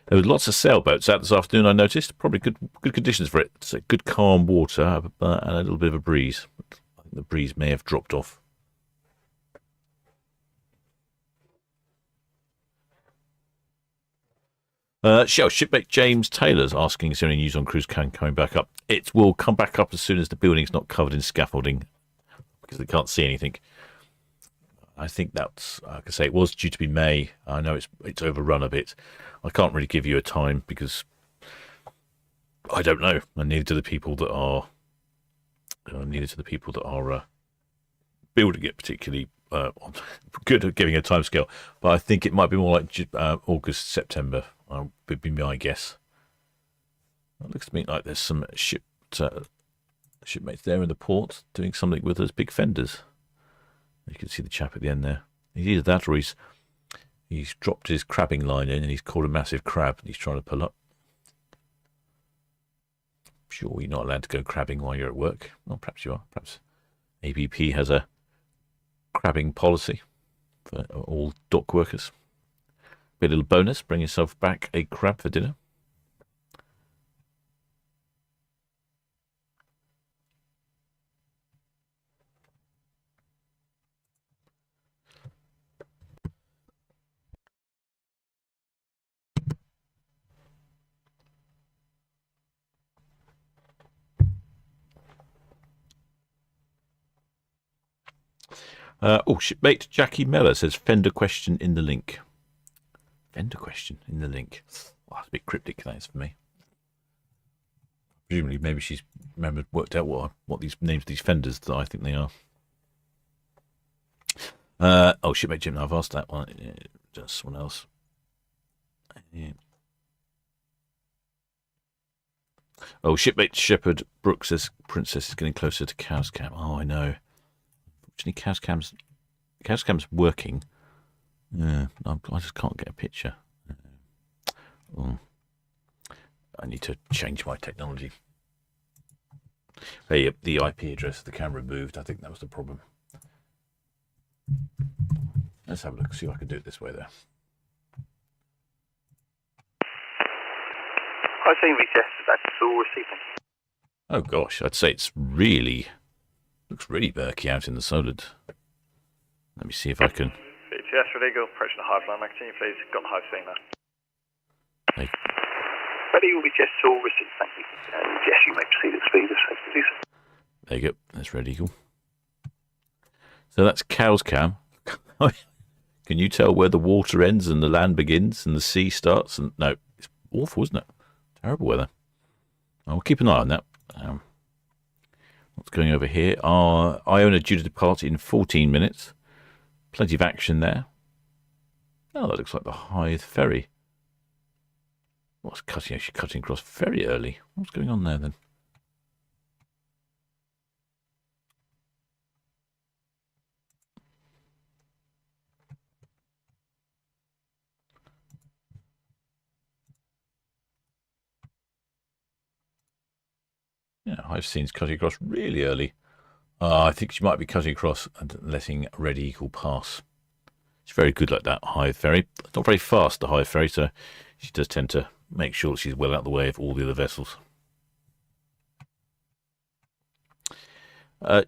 There was lots of sailboats out this afternoon, I noticed. Probably good conditions for it. It's a good calm water and a little bit of a breeze. I think the breeze may have dropped off. Shipmate James Taylor's asking, is there any news on cruise coming back up? It will come back up as soon as the building's not covered in scaffolding, because they can't see anything. I think that's, like I say, it was due to be May. I know it's overrun a bit. I can't really give you a time because I don't know. And neither do the people that are building it particularly good at giving a timescale. But I think it might be more like August, September. Would be my guess. It looks to me like there's some shipmates there in the port doing something with those big fenders. You can see the chap at the end there. He's either that or he's dropped his crabbing line in and he's caught a massive crab and he's trying to pull up. Sure, you're not allowed to go crabbing while you're at work. Well, perhaps you are. Perhaps ABP has a crabbing policy for all dock workers. Be a little bonus, bring yourself back a crab for dinner. Shipmate Jackie Meller says Fender question in the link. Fender question in the link. Oh, that's a bit cryptic, that is for me. Presumably, maybe she's worked out what these names of these fenders that I think they are. Shipmate Jim, I've asked that one. Just someone else. Yeah. Shipmate Shepherd Brooks says Princess is getting closer to Cow's Cam. Oh, I know. Unfortunately, Cow's Cam's working. Yeah, I just can't get a picture. I need to change my technology. Hey, the IP address of the camera moved. I think that was the problem. Let's have a look, see if I can do it this way there. I think that's all receiving. Oh gosh, I'd say it's looks really murky out in the Solent. Let me see if I can. Yes, ready, go. Approaching the hard line, Maxine, please. Got the high scene there. Hey. Ready, will be just all received, thank you. And yes, you may proceed at speed if so, please. There you go. That's ready, go. So that's Cow's Cam. Can you tell where the water ends and the land begins and the sea starts? And no, it's awful, isn't it? Terrible weather. I'll keep an eye on that. What's going over here? Iona due to depart in 14 minutes. Plenty of action there. Oh, that looks like the Hythe Ferry. What's cutting? Actually cutting across very early. What's going on there then? Yeah, I've seen cutting across really early. I think she might be cutting across and letting Red Eagle pass. It's very good like that, Hythe Ferry. It's not very fast, the Hythe Ferry, so she does tend to make sure that she's well out of the way of all the other vessels.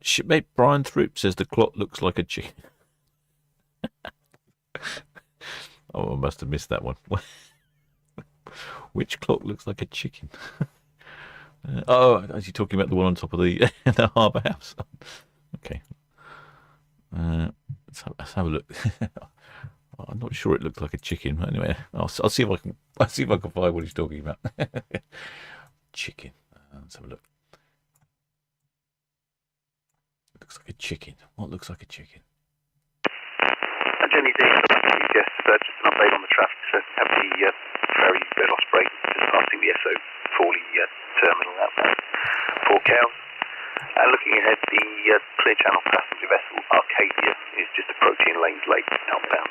Shipmate Brian Throop says the clock looks like a chicken. Oh, I must have missed that one. Which clock looks like a chicken? Are you talking about the one on top of the the harbour house? Okay. Let's have a look. I'm not sure it looked like a chicken. But anyway, I'll see if I can. I'll see if I can find what he's talking about. Chicken. Let's have a look. It looks like a chicken. What looks like a chicken? And Jenny D, yes, just an update on the traffic. So have the ferry Red Osprey just passing the SO Forley terminal out there. Port Cows. And looking ahead, the Clear Channel passenger vessel Arcadia is just approaching Lanes Lake outbound.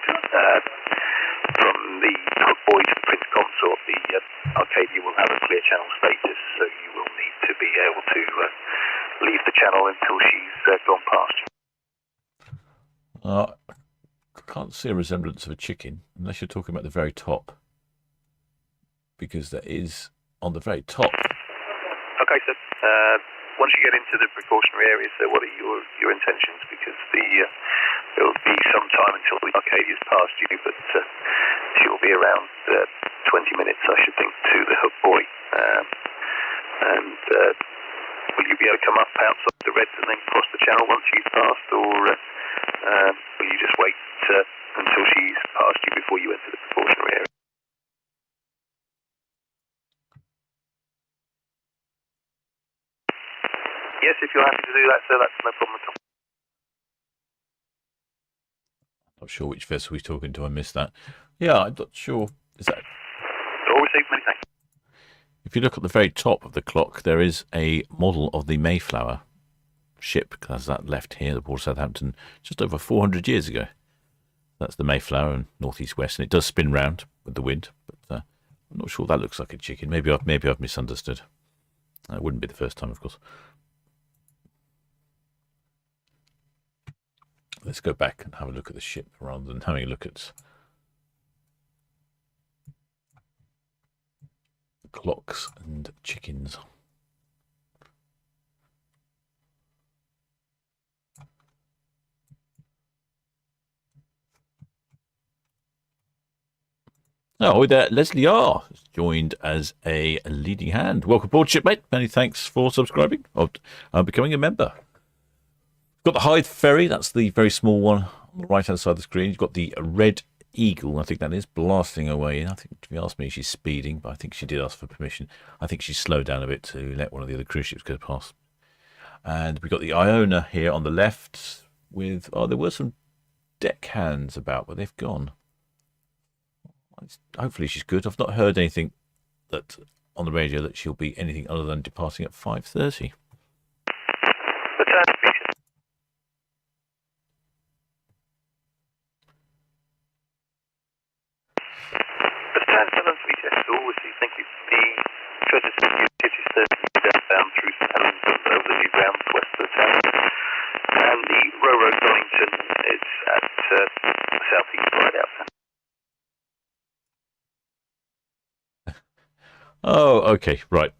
From the Hook Boy to Prince Consort, the Arcadia will have a Clear Channel status, so you will need to be able to leave the channel until she's gone past you. I can't see a resemblance of a chicken, unless you're talking about the very top. Because there is, on the very top. Okay, so once you get into the precautionary areas, so what are your intentions? Because it will be some time until the Arcadia's past you, but she'll be around 20 minutes, I should think, to the Hook Boy. Will you be able to come up outside the Reds and then cross the channel once she's passed, or will you just wait until she's passed you before you enter the precautionary area? Yes, if you're happy to do that, sir, that's no problem at all. Not sure which vessel he's talking to. I missed that. Yeah, I'm not sure. Is that? All received, many thanks. If you look at the very top of the clock, there is a model of the Mayflower ship, because that left here, the port of Southampton, just over 400 years ago. That's the Mayflower and northeast west, and it does spin round with the wind. But I'm not sure that looks like a chicken. Maybe I've misunderstood. It wouldn't be the first time, of course. Let's go back and have a look at the ship rather than having a look at clocks and chickens. Oh, there, Leslie R. has joined as a leading hand. Welcome aboard, shipmate. Many thanks for subscribing or becoming a member. Got the Hythe Ferry, that's the very small one on the right-hand side of the screen. You've got the Red Eagle, I think that is, blasting away. I think, if you ask me, she's speeding, but I think she did ask for permission. I think she slowed down a bit to let one of the other cruise ships go past. And we've got the Iona here on the left with, there were some deckhands about, but they've gone. Hopefully she's good. I've not heard anything that on the radio that she'll be anything other than departing at 5:30. Thank you. The Treasure City is 30 down through St Helens over the new grounds west of the town. And the Roro Donington is at the southeast side out there. Oh, okay, right.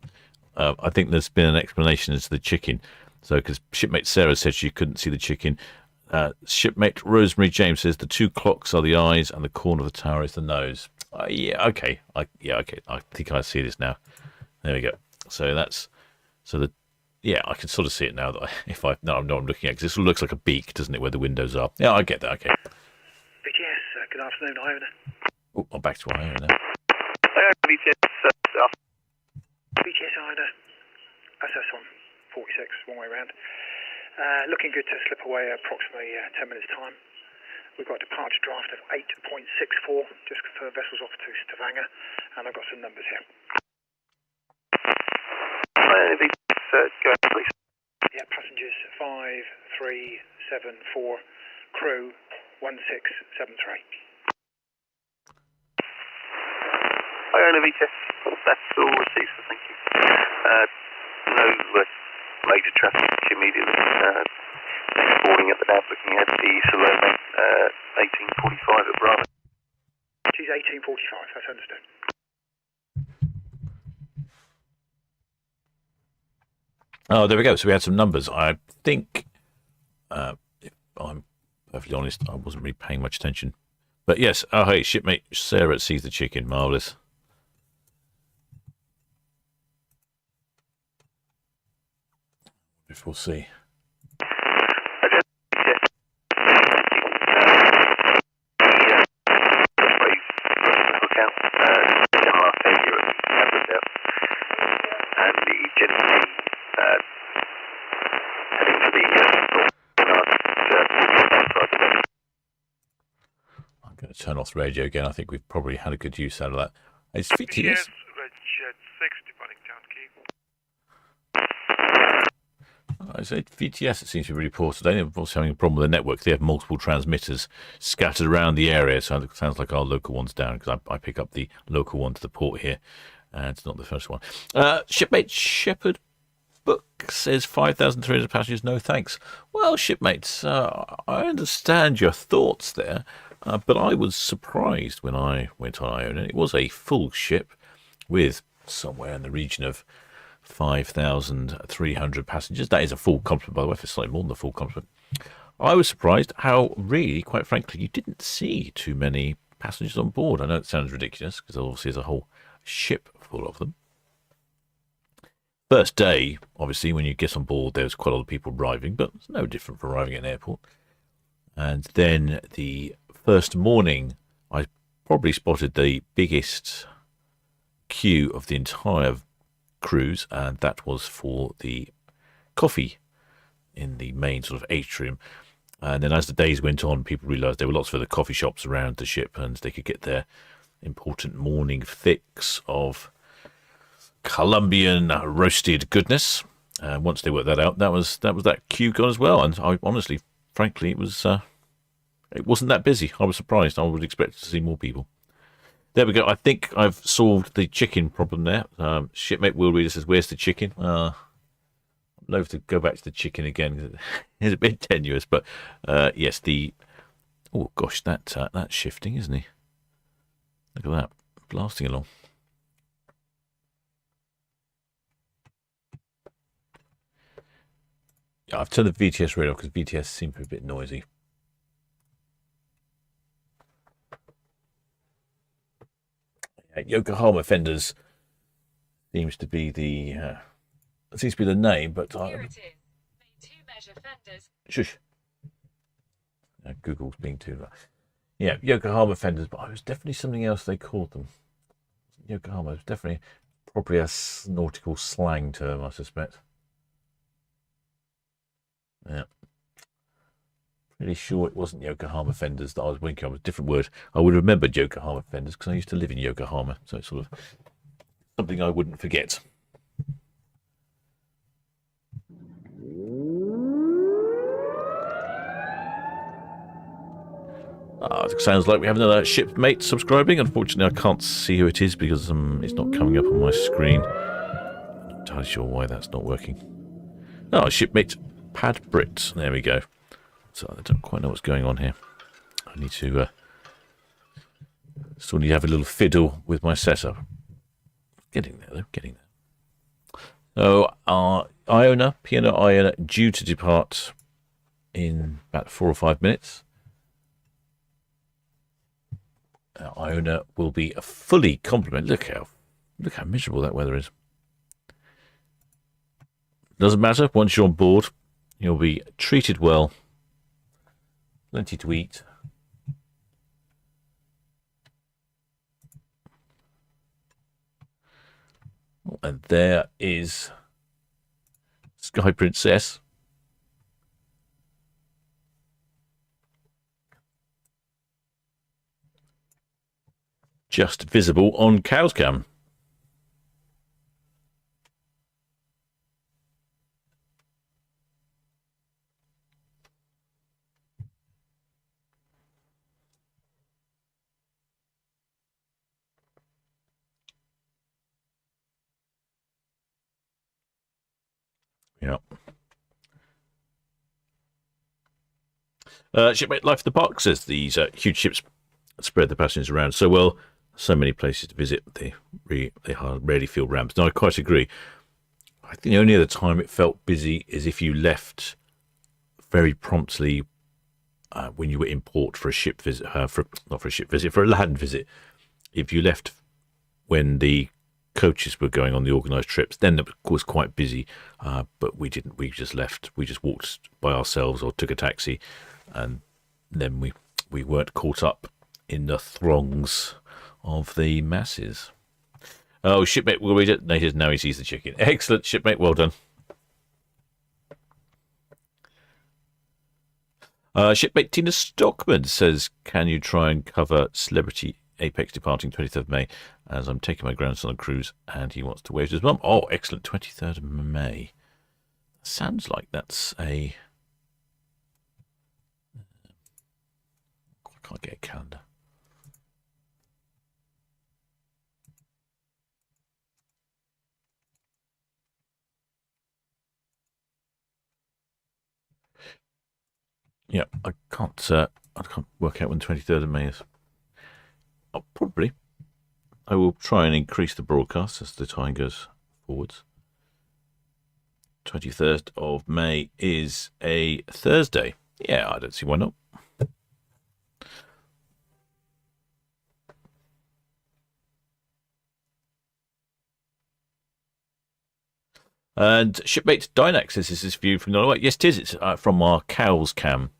I think there's been an explanation as to the chicken. So, because shipmate Sarah said she couldn't see the chicken. Shipmate Rosemary James says the two clocks are the eyes and the corner of the tower is the nose. Yeah, okay. Okay. I think I see this now. There we go. So I can sort of see it now that I know I'm looking at, because this looks like a beak, doesn't it, where the windows are? Yeah, I get that. Okay. BGS, good afternoon, Iona. Oh, I'm back to Iona now. BGS Iona, SS on 46, one way round. Looking good to slip away approximately 10 minutes' time. We've got a departure draft of 8.64, just for vessels off to Stavanger, and I've got some numbers here. Go ahead, please. Yeah, passengers 5374, crew 1673. Iona VTS, that's all received, so thank you. No major traffic immediately. Next boarding at the nav, looking at the Salome 1845 at Bravo. She's 1845, that's understood. Oh, there we go. So we had some numbers. I think, if I'm perfectly honest, I wasn't really paying much attention. But yes, hey, shipmate Sarah sees the chicken. Marvellous. We'll see. turn off the radio again. I think we've probably had a good use out of that. It's VTS. Yes, Red Jet 6 departing Town Quay. I said VTS, it seems to be really poor today. They're also having a problem with the network. They have multiple transmitters scattered around the area, so it sounds like our local one's down, because I pick up the local one to the port here, and it's not the first one. Shipmate Shepherd Book says 5,300 passengers, no thanks. Well, shipmates, I understand your thoughts there, but I was surprised when I went on Iona. It was a full ship with somewhere in the region of 5,300 passengers. That is a full complement, by the way, for slightly more than a full complement. I was surprised how really, quite frankly, you didn't see too many passengers on board. I know it sounds ridiculous, because obviously there's a whole ship full of them. First day, obviously, when you get on board, there's quite a lot of people arriving, but it's no different from arriving at an airport. And then the first morning, I probably spotted the biggest queue of the entire cruise, and that was for the coffee in the main sort of atrium. And then as the days went on, people realised there were lots of other coffee shops around the ship, and they could get their important morning fix of Colombian roasted goodness. Once they worked that out, that was that queue gone as well. And I honestly, frankly, it wasn't that busy. I was surprised. I would expect to see more people. There we go. I think I've solved the chicken problem there. Shipmate Will Reader says, "Where's the chicken?" I'm loath to go back to the chicken again. It's a bit tenuous, but yes, oh gosh, that's shifting, isn't he? Look at that, blasting along. Yeah, I've turned the VTS radio off because VTS seems to be a bit noisy. Yokohama Fenders seems to be the name, but here it is. Made to measure fenders. Shush. Google's being too loud. Yeah, Yokohama Fenders, but it was definitely something else they called them. Yokohama was definitely probably a nautical slang term, I suspect. Yeah. Pretty sure it wasn't Yokohama Fenders that I was winking on. It was a different word. I would have remembered Yokohama Fenders because I used to live in Yokohama, so it's sort of something I wouldn't forget. It sounds like we have another shipmate subscribing. Unfortunately, I can't see who it is because it's not coming up on my screen. I'm not entirely sure why that's not working. Oh, shipmate Pad Brit. There we go. So I don't quite know what's going on here. I need to still need to have a little fiddle with my setup. Getting there, though. Getting there. So, Iona, Piano Iona, due to depart in about 4 or 5 minutes. Iona will be a fully complement. Look how miserable that weather is. Doesn't matter. Once you're on board, you'll be treated well. Plenty to eat. And there is Sky Princess. Just visible on Cowscam. Yeah. Shipmate Life of the Park says these huge ships spread the passengers around so well. So many places to visit, they rarely feel rammed. No, I quite agree. I think the only other time it felt busy is if you left very promptly when you were in port for a ship visit, for a land visit. If you left when the coaches were going on the organised trips, then it was quite busy. But we didn't. We just left. We just walked by ourselves or took a taxi, and then we weren't caught up in the throngs of the masses. Oh, shipmate will read it. Now he sees the chicken. Excellent, shipmate. Well done. Shipmate Tina Stockman says, can you try and cover Celebrity Apex departing 23rd of May, as I'm taking my grandson on a cruise and he wants to wave to his mum. Oh, excellent. 23rd of May. Sounds like that's a... I can't get a calendar. Yeah, I can't work out when 23rd of May is. Oh, probably. I will try and increase the broadcast as the time goes forwards. 23rd of May is a Thursday. Yeah, I don't see why not. And shipmate Dynax says, is this view from Norway? Yes, it is. It's from our Cowes cam,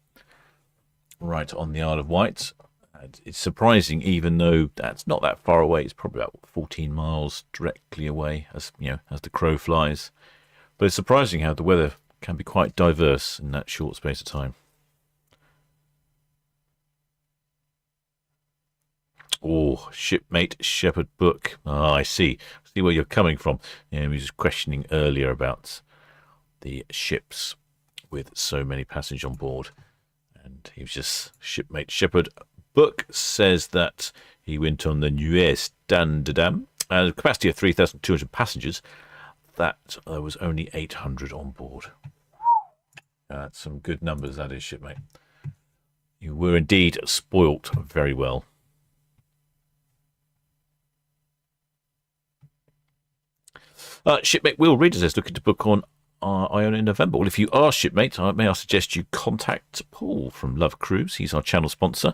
right on the Isle of Wight. And it's surprising, even though that's not that far away. It's probably about 14 miles directly away, as you know, as the crow flies. But it's surprising how the weather can be quite diverse in that short space of time. Oh, shipmate Shepherd Book. Ah, I see. See where you're coming from. Yeah, he was questioning earlier about the ships with so many passengers on board. And he was just... Shipmate Shepherd Book says that he went on the Nuez Dandadam. Capacity of 3,200 passengers. That there was only 800 on board. That's some good numbers, that is, shipmate. You were indeed spoilt very well. Shipmate Will Reader says, looking to book on Iona in November. Well, if you are, shipmate, may I suggest you contact Paul from Love Cruise. He's our channel sponsor.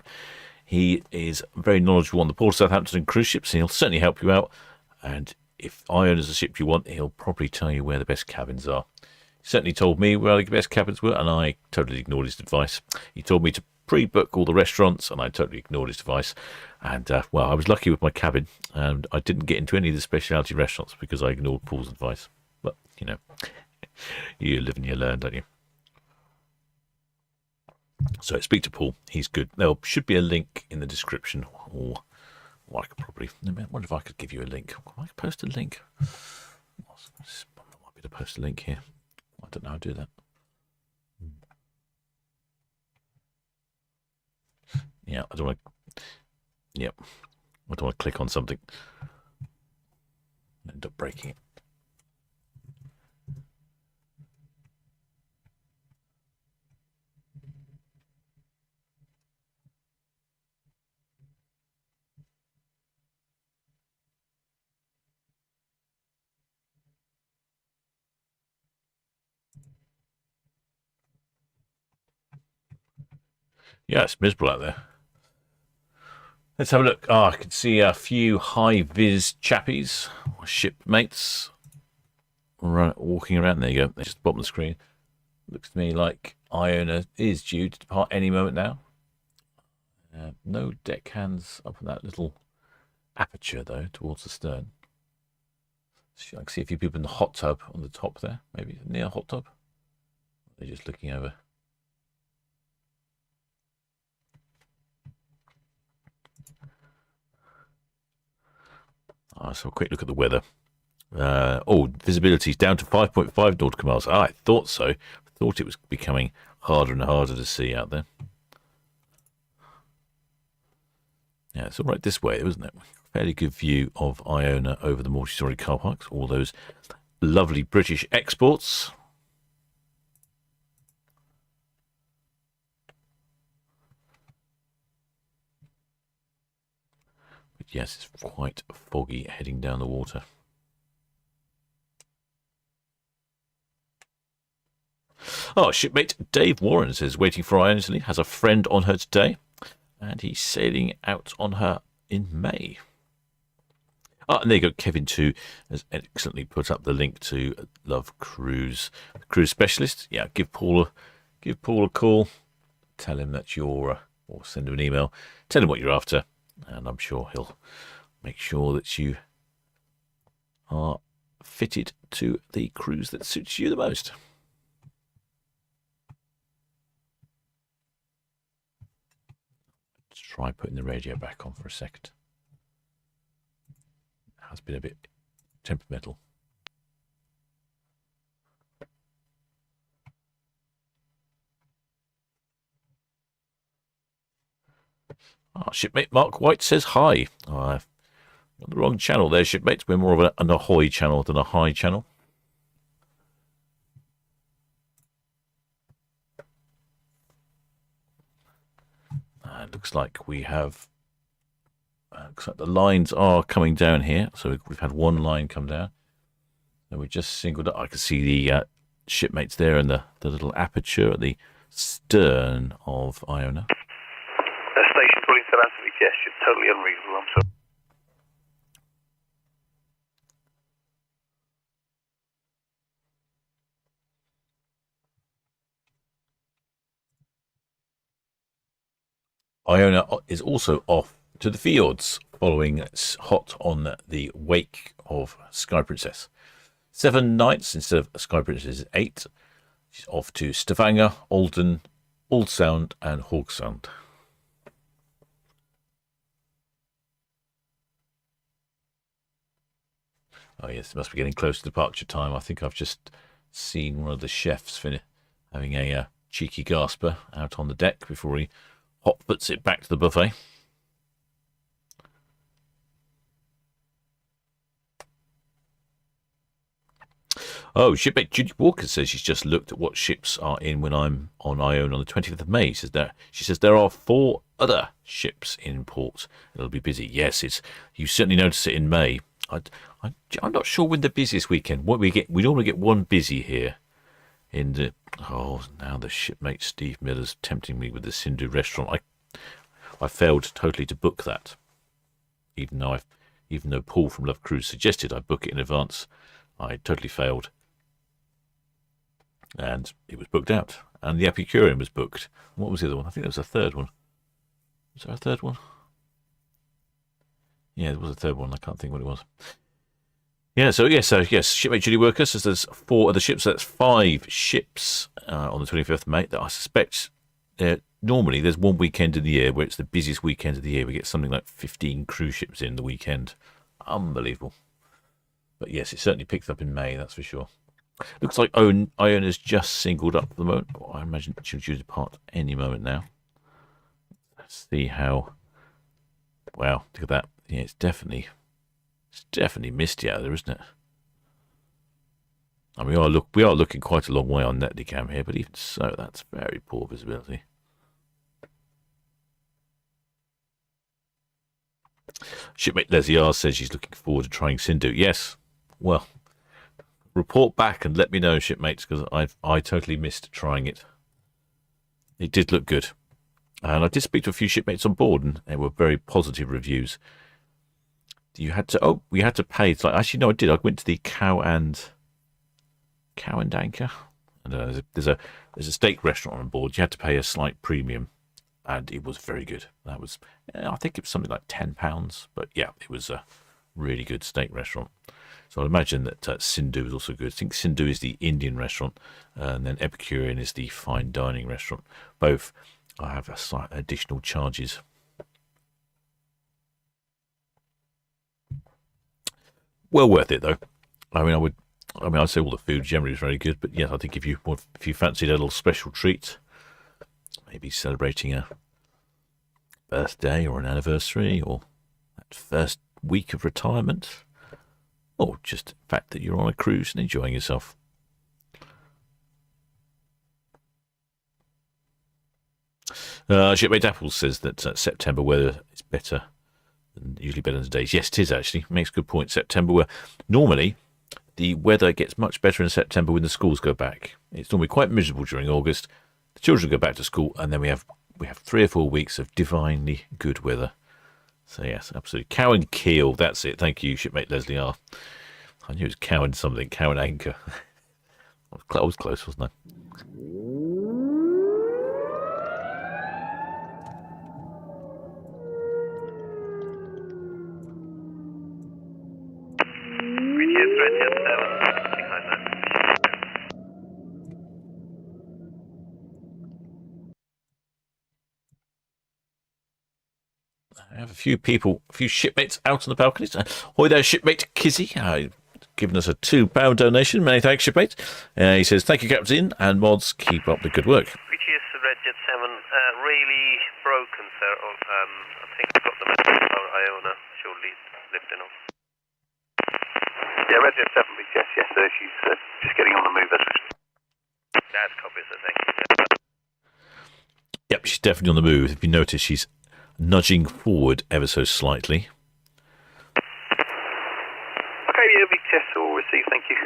He is very knowledgeable on the Port of Southampton and cruise ships, and he'll certainly help you out. And if Iona is a ship you want, he'll probably tell you where the best cabins are. He certainly told me where the best cabins were, and I totally ignored his advice. He told me to pre-book all the restaurants, and I totally ignored his advice. And, well, I was lucky with my cabin, and I didn't get into any of the specialty restaurants because I ignored Paul's advice. But, you know, you live and you learn, don't you? So speak to Paul. He's good. There should be a link in the description, or I could probably... I wonder if I could give you a link. I could post a link. I might be able to post a link here. I don't know how to do that. Yeah, I don't want to... Yep. I don't want to click on something and end up breaking it. Yeah, it's miserable out there. Let's have a look. Oh, I can see a few high-vis chappies, shipmates, walking around. There you go. They're just at the bottom of the screen. Looks to me like Iona is due to depart any moment now. No deckhands up in that little aperture, though, towards the stern. So I can see a few people in the hot tub on the top there, maybe near a hot tub. They're just looking over. So a quick look at the weather. Visibility is down to 5.5 nautical miles. I thought so. I thought it was becoming harder and harder to see out there. Yeah, it's all right this way, isn't it? Fairly good view of Iona over the multi-storey car parks. All those lovely British exports. But yes, it's quite foggy heading down the water. Oh, shipmate Dave Warren says, waiting for Iona Italy, has a friend on her today, and he's sailing out on her in May. And there you go. Kevin too has excellently put up the link to Love Cruise, cruise specialist. Yeah, give Paul a call. Tell him that you're, or send him an email. Tell him what you're after, and I'm sure he'll make sure that you are fitted to the cruise that suits you the most. Try putting the radio back on for a second. It has been a bit temperamental. Shipmate Mark White says hi. I've on the wrong channel there, shipmates. We're more of an ahoy channel than a high channel. It looks like we have. Looks like the lines are coming down here. So we've had one line come down. And we just singled up. I can see the shipmates there and the little aperture at the stern of Iona. Station calling Southampton, yes, you're totally unreasonable, I'm sorry. Iona is also off to the fields, following hot on the wake of Sky Princess. 7 nights instead of Sky Princess 8. She's off to Stavanger, Olden, Ålesund, and Haugesund. Oh yes, it must be getting close to departure time. I think I've just seen one of the chefs having a cheeky gasper out on the deck before he hot puts it back to the buffet. Oh, shipmate Judy Walker says she's just looked at what ships are in when I'm on Iona on the 20th of May. She says there are 4 other ships in port. It'll be busy. Yes, you certainly notice it in May. I'm not sure when the busiest weekend. We normally get one busy here. Now the shipmate Steve Miller's tempting me with the Sindhu restaurant. I failed totally to book that, even though Paul from Love Cruise suggested I book it in advance. I totally failed, and it was booked out. And the Epicurean was booked. What was the other one? I think there was a third one. Was there a third one? Yeah, there was a third one. I can't think what it was. Yes, shipmate Judy Worker says there's 4 other ships. So that's 5 ships on the 25th of May that I suspect normally there's one weekend in the year where it's the busiest weekend of the year. We get something like 15 cruise ships in the weekend. Unbelievable. But yes, it certainly picked up in May, that's for sure. Looks like Iona's just singled up for the moment. I imagine she'll due to depart any moment now. Let's see how. Wow, look at that. Yeah, it's definitely misty out there, isn't it? And we are looking quite a long way on Netdecam here, but even so, that's very poor visibility. Shipmate Leslie R says she's looking forward to trying Sindhu. Yes, well, report back and let me know, shipmates, because I totally missed trying it. It did look good, and I did speak to a few shipmates on board, and they were very positive reviews. We had to pay. It's like, actually, no, I did. I went to the Cow and Anchor. I don't know, there's a steak restaurant on board. You had to pay a slight premium, and it was very good. That was, I think it was something like £10, but yeah, it was a really good steak restaurant. So I imagine that Sindhu is also good. I think Sindhu is the Indian restaurant, and then Epicurean is the fine dining restaurant. Both have a slight additional charges. Well worth it though. I'd say all the food generally is very good, but yes, I think if you fancied a little special treat, maybe celebrating a birthday or an anniversary or that first week of retirement, or just the fact that you're on a cruise and enjoying yourself. Shipmate Apples says that September weather is better. Usually better than today's. Yes, it is actually. Makes a good point. September, where normally the weather gets much better in September when the schools go back. It's normally quite miserable during August. The children go back to school, and then we have 3 or 4 weeks of divinely good weather. So yes, absolutely. Cow and Keel, that's it. Thank you, shipmate Leslie R. I knew it was Cow and something. Cow and Anchor. I was close, wasn't I? a few people, a few shipmates out on the balconies. Hi there, shipmate Kizzy. Giving us a £2 donation. Many thanks, shipmate. He says, thank you, Captain, and mods, keep up the good work. Which is Red Jet 7, really broken, sir. I think we've got the message about Iona shortly lifting off. Yeah, Red Jet 7, yes, sir. She's just getting on the move. That's copies, I think. Yep, she's definitely on the move. If you notice, she's nudging forward ever so slightly. Okay, yeah, VTS all received, thank you.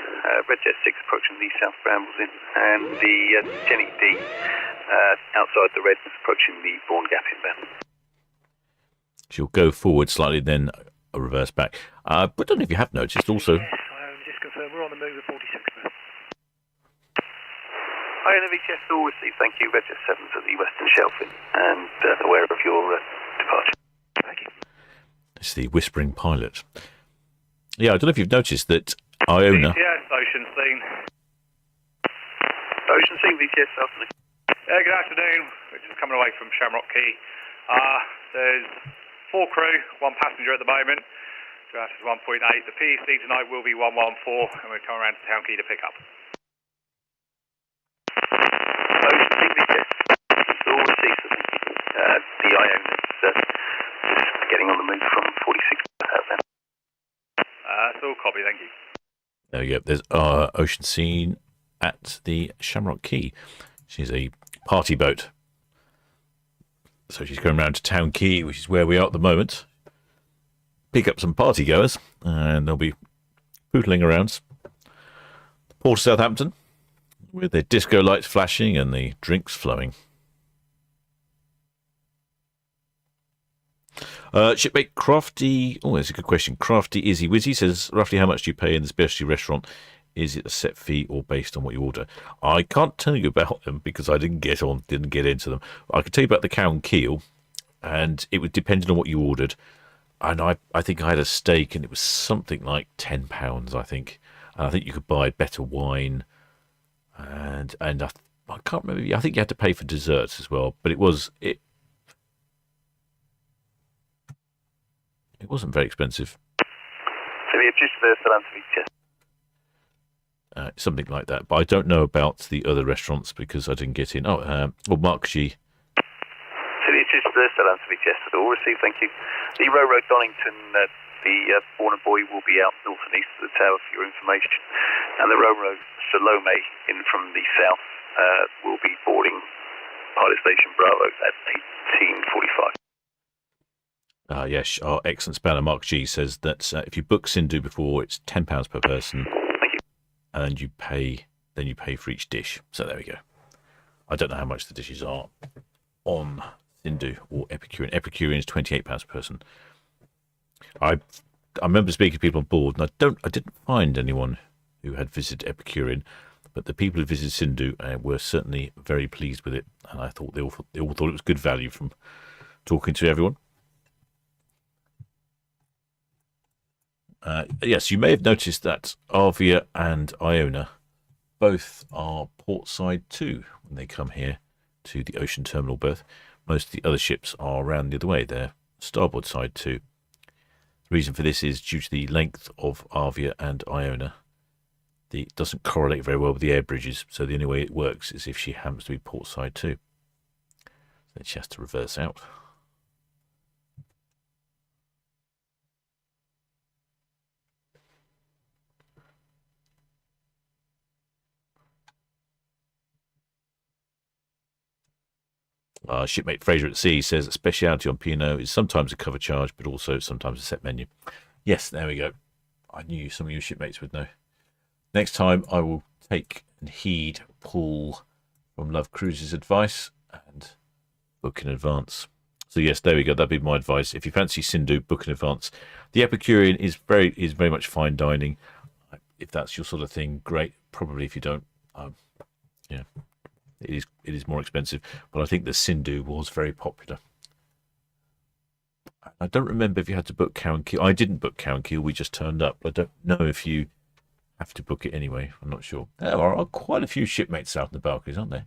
Red Jet 6 approaching the South Brambles in, and the Jenny D outside the Red approaching the Bourne Gap inbound. She'll go forward slightly, then a reverse back. But I don't know if you have noticed also. Yes, just confirm we're on the move at 46. Hi, VTS all received, thank you. Red Jet 7's at the Western Shelfing, and aware of your departure. Thank you. It's the Whispering Pilot. Yeah, I don't know if you've noticed that Iona... Yes, Ocean Scene. Ocean Scene, VTS, afternoon. Good afternoon. We're just coming away from Shamrock Quay. There's 4 crew, 1 passenger at the moment. So that's 1.8. The PEC tonight will be 114, and we'll come around to Town Quay to pick up. Ocean Scene, VTS. All received, the Iona's just getting on the move from 46 outbound. That's all copy, thank you. There we go. There's Ocean Scene at the Shamrock Quay. She's a party boat. So she's going round to Town Quay, which is where we are at the moment. Pick up some party goers, and they'll be pootling around Port of Southampton with their disco lights flashing and the drinks flowing. Shipmate Crafty, that's a good question. Crafty Izzy Wizzy says, roughly how much do you pay in the specialty restaurant? Is it a set fee or based on what you order? I can't tell you about them because I didn't get into them. I can tell you about the cow and keel, and it was depending on what you ordered. And I think I had a steak, and it was something like £10, I think. And I think you could buy better wine, and I can't remember. I think you had to pay for desserts as well, but it wasn't very expensive. So we just the Solent Ships. Something like that, but I don't know about the other restaurants because I didn't get in. Mark G. So it's just the Solent Ships. All received, thank you. The Ro-Ro Donington, the Warner Boy will be out north and east of the tower for your information, and the Ro-Ro Salome in from the south will be boarding Pilot Station Bravo at 18:45. Yes, our excellent spanner Mark G says that if you book Sindhu before, it's £10 per person. Thank you. And you pay for each dish. So there we go. I don't know how much the dishes are on Sindhu or Epicurean. Epicurean is £28 per person. I remember speaking to people on board, and I didn't find anyone who had visited Epicurean, but the people who visited Sindhu were certainly very pleased with it, and I thought they all thought it was good value from talking to everyone. Yes, you may have noticed that Arcadia and Iona both are portside too when they come here to the ocean terminal berth. Most of the other ships are around the other way. They're starboard side too. The reason for this is due to the length of Arcadia and Iona. It doesn't correlate very well with the air bridges, so the only way it works is if she happens to be portside too. Then she has to reverse out. Shipmate Fraser at Sea says a speciality on P&O is sometimes a cover charge, but also sometimes a set menu. Yes, there we go. I knew some of you shipmates would know. Next time I will take and heed Paul from Love Cruises' advice and book in advance. So yes, there we go. That'd be my advice. If you fancy Sindhu, book in advance. The Epicurean is very much fine dining. If that's your sort of thing, great. Probably if you don't, yeah. It is more expensive, but I think the Sindhu was very popular. I don't remember if you had to book Cow and Keel. I didn't book Cow and Keel, we just turned up. I don't know if you have to book it anyway. I'm not sure. There are quite a few shipmates out in the balconies, aren't there?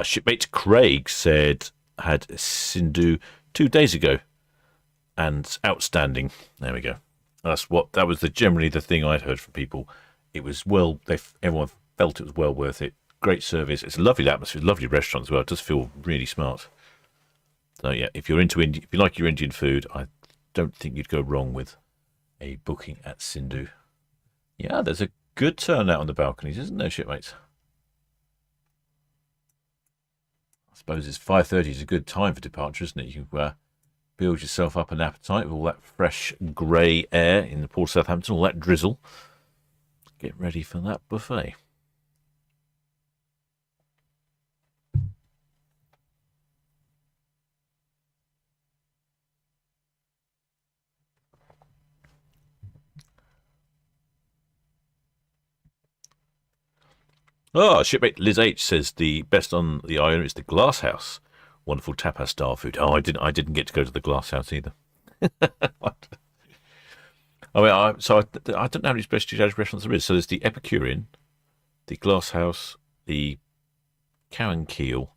Shipmate Craig said had Sindhu 2 days ago, and outstanding. There we go. That was generally the thing I'd heard from people. It was everyone felt it was well worth it. Great service. It's a lovely atmosphere, lovely restaurant as well. It does feel really smart. So yeah, if you're into if you like your Indian food, I don't think you'd go wrong with a booking at Sindhu. Yeah, there's a good turnout on the balconies, isn't there, shipmates? I suppose it's 5:30 is a good time for departure, isn't it? You build yourself up an appetite with all that fresh grey air in the Port of Southampton, all that drizzle. Get ready for that buffet. Shipmate Liz H says the best on the Iona is the Glass House. Wonderful tapas style food. I didn't get to go to the Glass House either. I don't know how many specialty restaurants there is. So there's the Epicurean, the Glass House, the Cow and Keel,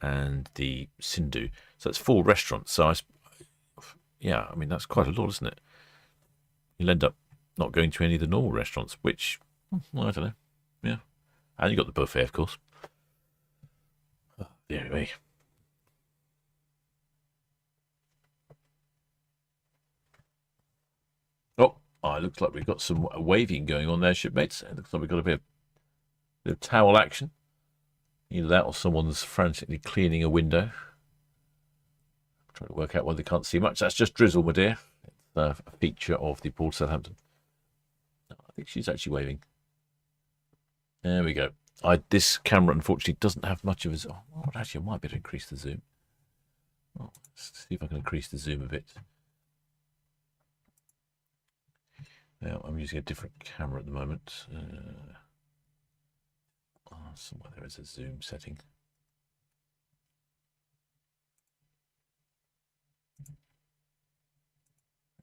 and the Sindhu. So that's 4 restaurants. So that's quite a lot, isn't it? You'll end up not going to any of the normal restaurants, which I don't know. Yeah, and you got the buffet, of course. Anyway. It looks like we've got some waving going on there, shipmates. It looks like we've got a bit of towel action. Either that or someone's frantically cleaning a window. I'm trying to work out why they can't see much. That's just drizzle, my dear. It's a feature of the Port of Southampton. I think she's actually waving. There we go. This camera, unfortunately, doesn't have much of a... actually, I might be able to increase the zoom. Let's see if I can increase the zoom a bit. Now, I'm using a different camera at the moment. Somewhere there is a zoom setting.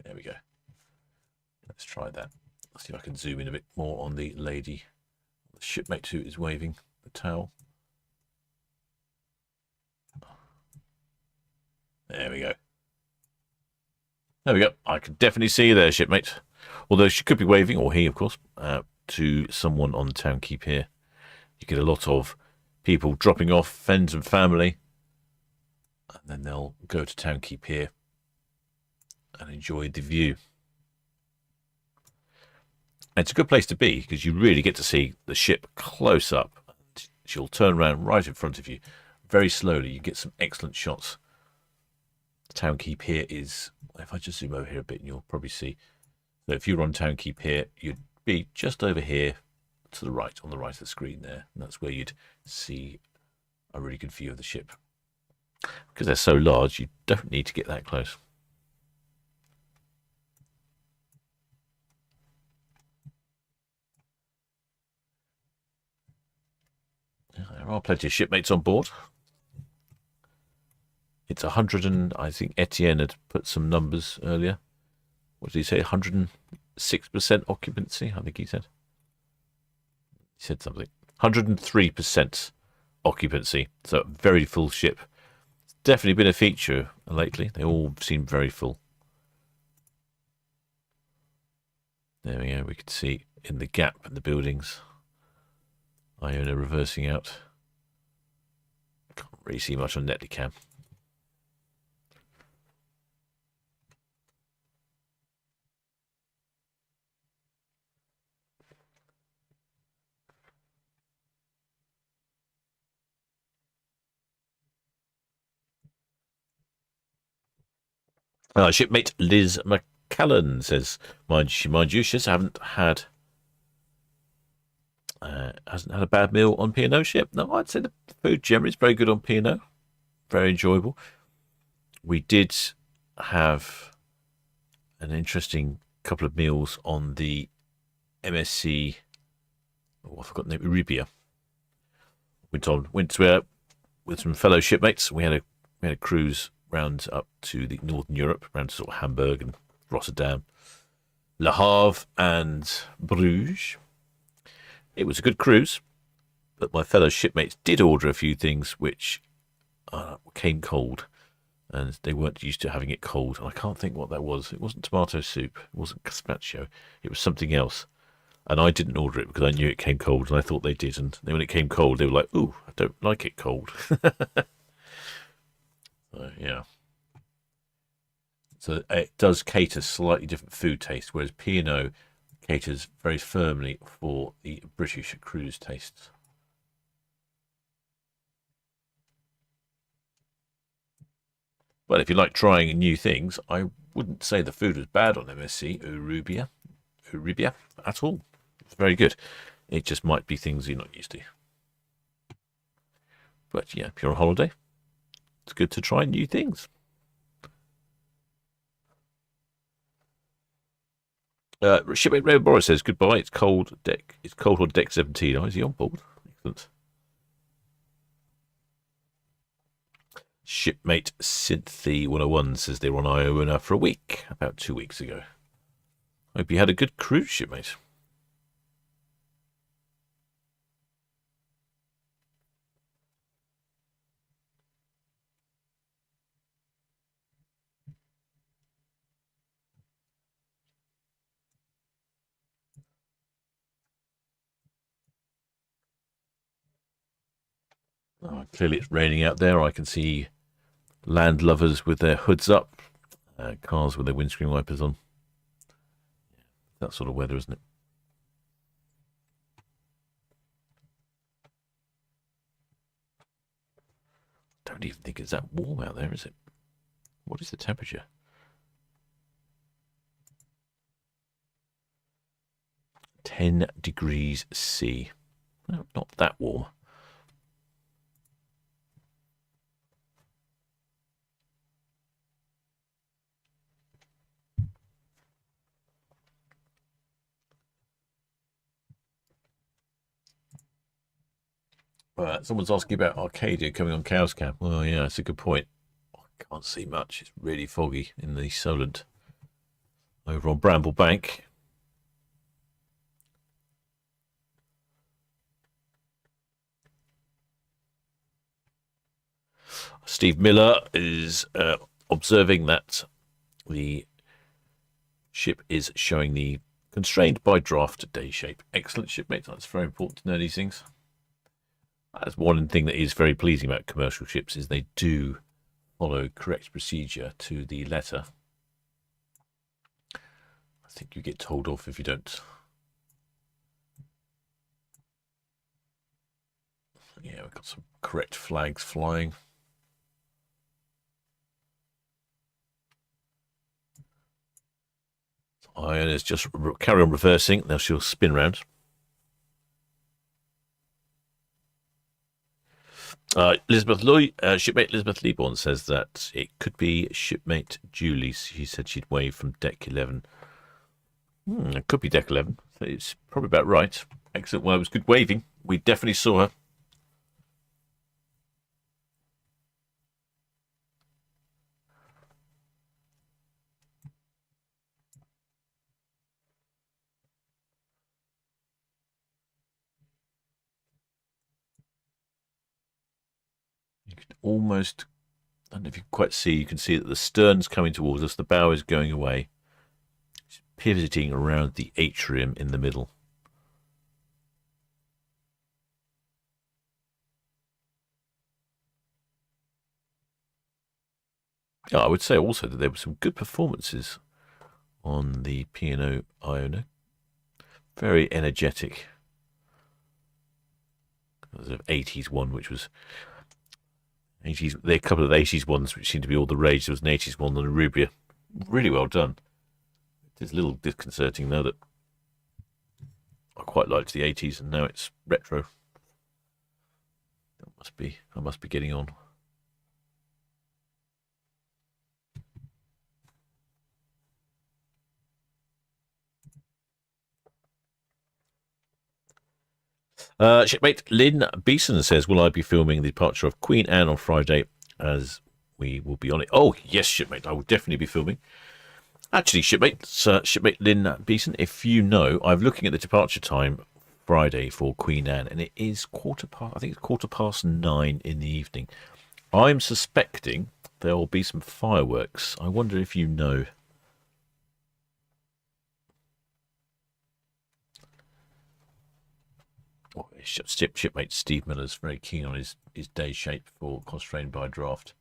There we go. Let's try that. Let's see if I can zoom in a bit more on the lady, the shipmate who is waving the towel. There we go. There we go. I can definitely see you there, shipmate. Although she could be waving, or he, of course, to someone on Town Quay here. You get a lot of people dropping off, friends and family, and then they'll go to Town Quay here and enjoy the view. And it's a good place to be because you really get to see the ship close up. She'll turn around right in front of you very slowly. You get some excellent shots. Town Quay Pier is, if I just zoom over here a bit, you'll probably see. So if you were on Town Quay Pier, you'd be just over here to the right, on the right of the screen there. And that's where you'd see a really good view of the ship. Because they're so large, you don't need to get that close. There are plenty of shipmates on board. It's 100 and I think Etienne had put some numbers earlier. What did he say? 106% occupancy, I think he said. He said something. 103% occupancy. So very full ship. It's definitely been a feature lately. They all seem very full. There we go. We can see in the gap in the buildings. Iona reversing out. Can't really see much on Netcam. Shipmate Liz McCallan says, mind you, she hasn't had a bad meal on P&O ship. No, I'd say the food generally is very good on P&O. Very enjoyable. We did have an interesting couple of meals on the MSC. I forgot the name. Arabia. Went with some fellow shipmates. We had a cruise round up to the Northern Europe, round to sort of Hamburg and Rotterdam, Le Havre and Bruges. It was a good cruise. but my fellow shipmates did order a few things which came cold, and they weren't used to having it cold. And I can't think what that was. It wasn't tomato soup. It wasn't gazpacho. It was something else. And I didn't order it because I knew it came cold, and I thought they did. And then when it came cold, they were like, "Ooh, I don't like it cold." Yeah. So it does cater slightly different food taste, whereas P&O caters very firmly for the British cruise tastes. But if you like trying new things, I wouldn't say the food was bad on MSC Euribia at all. It's very good. It just might be things you're not used to. But yeah, if you're on holiday, it's good to try new things. Shipmate Ray Boris says goodbye. It's cold deck. It's cold on deck 17. Oh, is he on board? Excellent. Shipmate Cynthia 101 says they were on Iona for a week about 2 weeks ago. Hope you had a good cruise, shipmate. Oh, clearly it's raining out there. I can see land lovers with their hoods up, cars with their windscreen wipers on. That sort of weather, isn't it? Don't even think it's that warm out there, is it? What is the temperature? 10 degrees C. No, not that warm. Someone's asking about Arcadia coming on Cow's Camp. Well, yeah, that's a good point. I can't see much. It's really foggy in the Solent. Over on Bramble Bank. Steve Miller is observing that the ship is showing the constrained by draft day shape. Excellent, shipmate. That's very important to know these things. That's one thing that is very pleasing about commercial ships is they do follow correct procedure to the letter. I think you get told off if you don't. Yeah, we've got some correct flags flying. Iona's just carry on reversing. Now she'll spin round. Shipmate Elizabeth Leaborn says that it could be shipmate Julie. She said she'd wave from deck 11. It could be deck 11. So it's probably about right. Excellent. Well, it was good waving. We definitely saw her. You can almost, I don't know if you can quite see, you can see that the stern's coming towards us, the bow is going away. It's pivoting around the atrium in the middle. Yeah, I would say also that there were some good performances on the P&O Iona. Very energetic. There's an 80s one, which was 80s. There are a couple of 80s ones which seem to be all the rage. There was an 80s one on Arubia. Really well done. It's a little disconcerting though that I quite liked the 80s and now it's retro. I must be getting on. Shipmate Lynn Beeson says, will I be filming the departure of Queen Anne on Friday as we will be on it? Oh, yes, shipmate, I will definitely be filming. Actually, shipmate Lynn Beeson, if you know, I'm looking at the departure time Friday for Queen Anne, and it is I think it's 9:15 in the evening. I'm suspecting there will be some fireworks. I wonder if you know. Oh, shipmate Steve Miller's very keen on his day shape for constrained by draft.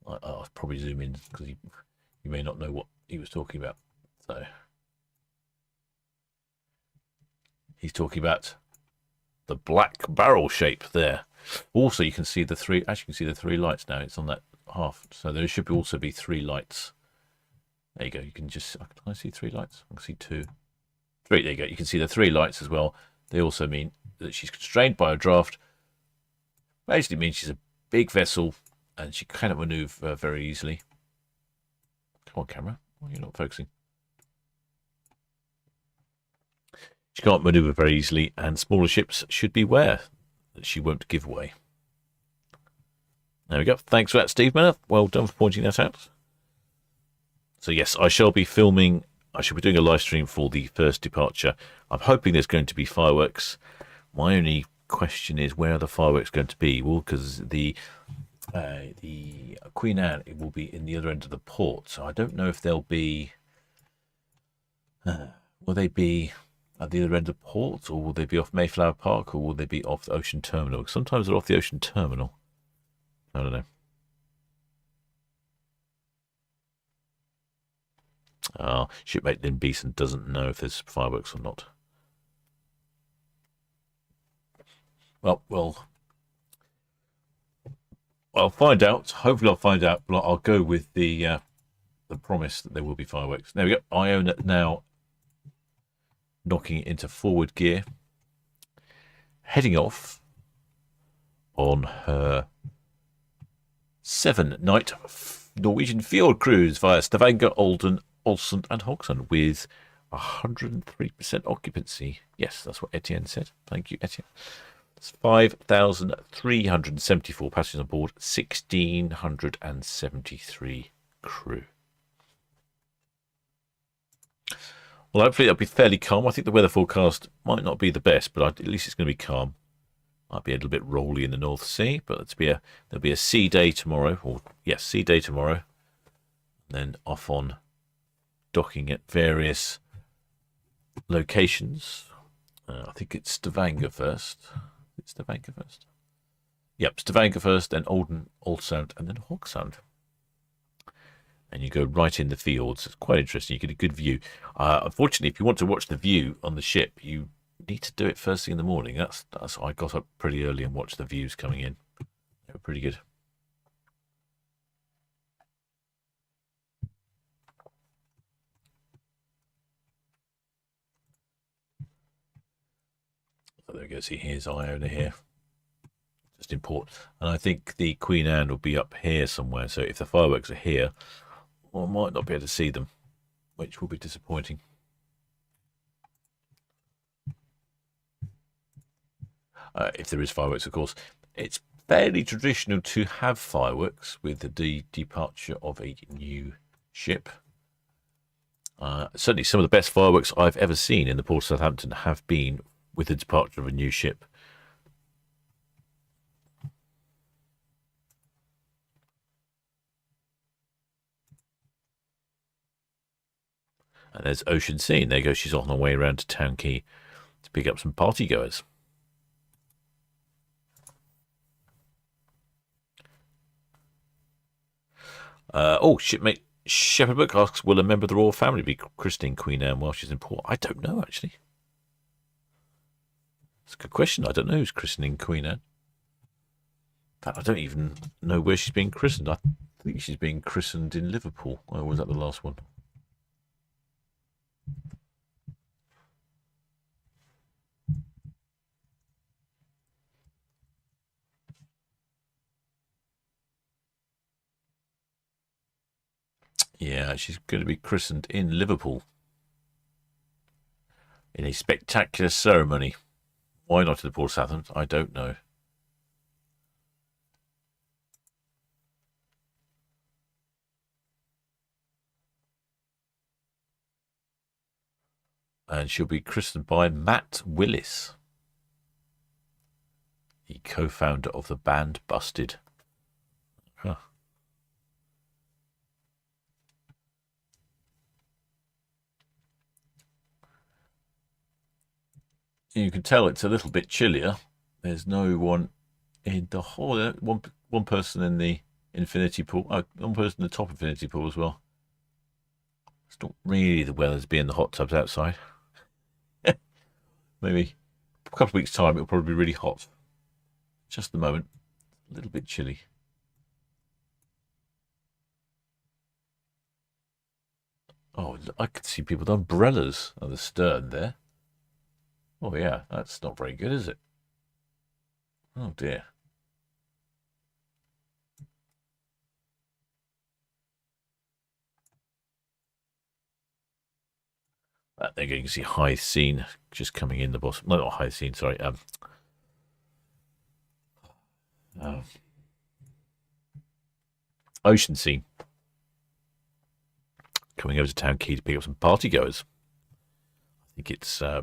I'll probably zoom in because you may not know what he was talking about. So he's talking about the black barrel shape there. Also, you can see the three. Actually, you can see the three lights now. It's on that half. So there should also be three lights. There you go. You can just. Can I see three lights? I can see two. Three. There you go. You can see the three lights as well. They also mean that she's constrained by a draft. Basically means she's a big vessel and she cannot maneuver very easily. Come on, camera. Why are you not focusing? She can't maneuver very easily, and smaller ships should beware that she won't give way. There we go. Thanks for that, Steve Miller. Well done for pointing that out. So yes, I shall be filming. I shall be doing a live stream for the first departure. I'm hoping there's going to be fireworks. My only question is, where are the fireworks going to be? Well, because the Queen Anne, it will be in the other end of the port. So I don't know if they'll be. Will they be at the other end of the port, or will they be off Mayflower Park, or will they be off the Ocean Terminal? Sometimes they're off the Ocean Terminal. I don't know. Shipmate Lynn Beeson doesn't know if there's fireworks or not. Well, I'll find out. Hopefully I'll find out, but I'll go with the promise that there will be fireworks. There we go. Iona now knocking it into forward gear, heading off on her 7-night Norwegian field cruise via Stavanger, Olden, Ålesund and Hokksund with 103% occupancy. Yes, that's what Etienne said. Thank you, Etienne. It's 5,374 passengers on board, 1,673 crew. Well, hopefully it'll be fairly calm. I think the weather forecast might not be the best, but at least it's going to be calm. Might be a little bit rolly in the North Sea, but there'll be a sea day tomorrow. Sea day tomorrow. And then off on docking at various locations. I think it's Stavanger first. It's Stavanger first. Yep, Stavanger first, then Olden, Ålesund, and then Hokksund. And you go right in the fields. It's quite interesting. You get a good view. Unfortunately, if you want to watch the view on the ship, you need to do it first thing in the morning. That's I got up pretty early and watched the views coming in. They were pretty good. So there we go. See, here's Iona here. Just in port. And I think the Queen Anne will be up here somewhere. So if the fireworks are here, well, I might not be able to see them, which will be disappointing. If there is fireworks, of course. It's fairly traditional to have fireworks with the departure of a new ship. Certainly some of the best fireworks I've ever seen in the port of Southampton have been with the departure of a new ship. And there's Ocean Scene. There you go. She's on her way around to Town Quay to pick up some party goers. Shipmate Shepherd Book asks, will a member of the royal family be christening Queen Anne while she's in port? I don't know, actually. It's a good question. I don't know who's christening Queen Anne. In fact, I don't even know where she's being christened. I think she's being christened in Liverpool. Or was that the last one? Yeah, she's going to be christened in Liverpool in a spectacular ceremony. Why not in the port of Southampton? I don't know. and she'll be christened by Matt Willis, the co-founder of the band Busted. Huh. You can tell it's a little bit chillier. There's no one in the whole. One person in the infinity pool. One person in the top infinity pool as well. It's not really the weather's being the hot tubs outside. Maybe a couple of weeks' time it'll probably be really hot. Just the moment, a little bit chilly. Oh, I could see people with umbrellas at the stern there. Oh yeah, that's not very good, is it? Oh dear. There you can see high scene just coming in the bottom. No, not high scene, sorry. Ocean scene. Coming over to Town Quay to pick up some party goers. I think it's I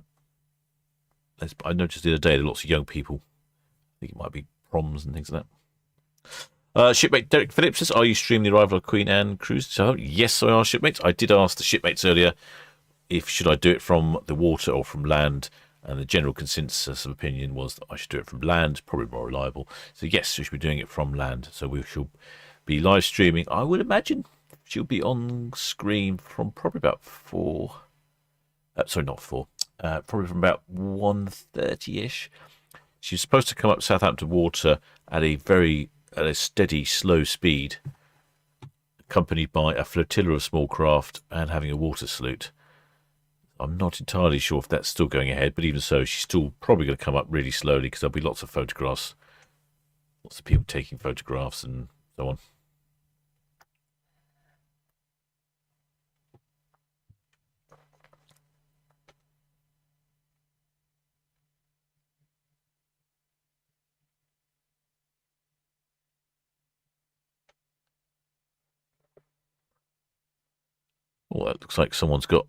noticed the other day there are lots of young people. I think it might be proms and things like that. Shipmate Derek Phillips says, are you streaming the arrival of Queen Anne cruise? So, yes, I are, shipmates. I did ask the shipmates earlier if should I do it from the water or from land, and the general consensus of opinion was that I should do it from land, probably more reliable. So yes, we should be doing it from land. So we shall be live streaming. I would imagine she'll be on screen from probably about 4. Sorry, not 4. Probably from about 1:30ish. She's supposed to come up Southampton water at a steady, slow speed, accompanied by a flotilla of small craft and having a water salute. I'm not entirely sure if that's still going ahead, but even so, she's still probably going to come up really slowly because there'll be lots of photographs, lots of people taking photographs and so on. Oh, that looks like someone's got...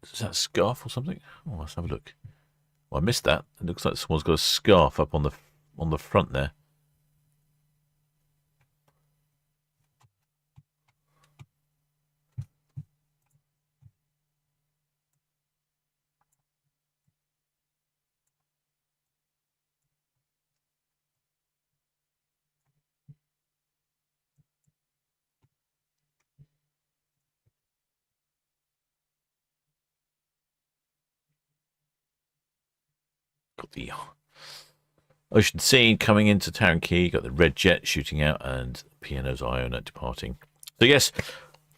Is that a scarf or something? Oh, let's have a look. Well, I missed that. It looks like someone's got a scarf up on the front there. Got the ocean scene coming into Town Quay. Got the red jet shooting out and P&O's Iona departing. So yes,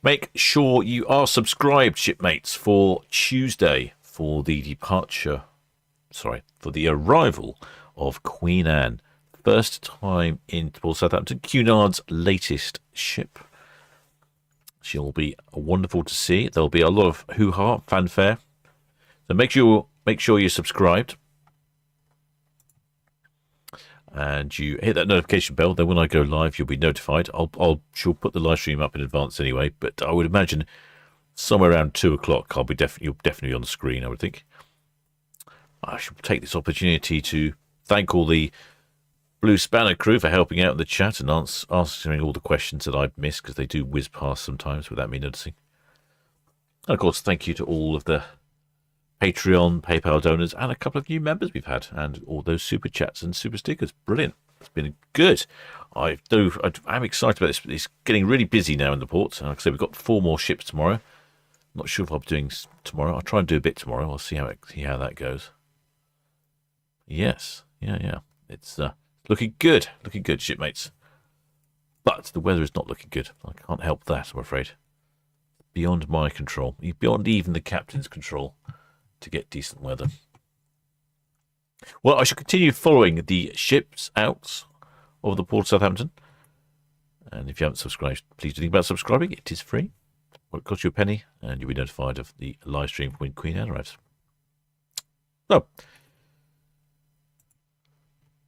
make sure you are subscribed, shipmates, for Tuesday for the departure. Sorry, for the arrival of Queen Anne. First time in Port Southampton. Cunard's latest ship. She'll be wonderful to see. There'll be a lot of hoo-ha, fanfare. So make sure you're subscribed. And you hit that notification bell. Then when I go live, you'll be notified. She'll put the live stream up in advance anyway. But I would imagine somewhere around 2 o'clock, you'll definitely on the screen, I would think. I should take this opportunity to thank all the Blue Spanner crew for helping out in the chat and answering all the questions that I've missed, because they do whiz past sometimes without me noticing. And of course, thank you to all of the Patreon, PayPal donors, and a couple of new members we've had, and all those super chats and super stickers. Brilliant. It's been good. I'm excited about this. It's getting really busy now in the port. Like I said, we've got 4 more ships tomorrow. Not sure if I'll be doing tomorrow. I'll try and do a bit tomorrow. I'll see how that goes. Yes. Yeah. It's looking good. Looking good, shipmates. But the weather is not looking good. I can't help that, I'm afraid. Beyond my control. Beyond even the captain's control to get decent weather. Well, I shall continue following the ships out of the Port of Southampton. And if you haven't subscribed, please do think about subscribing. It is free. Well, it costs you a penny, and you'll be notified of the live stream when Queen Anne arrives. So,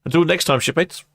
until next time, shipmates.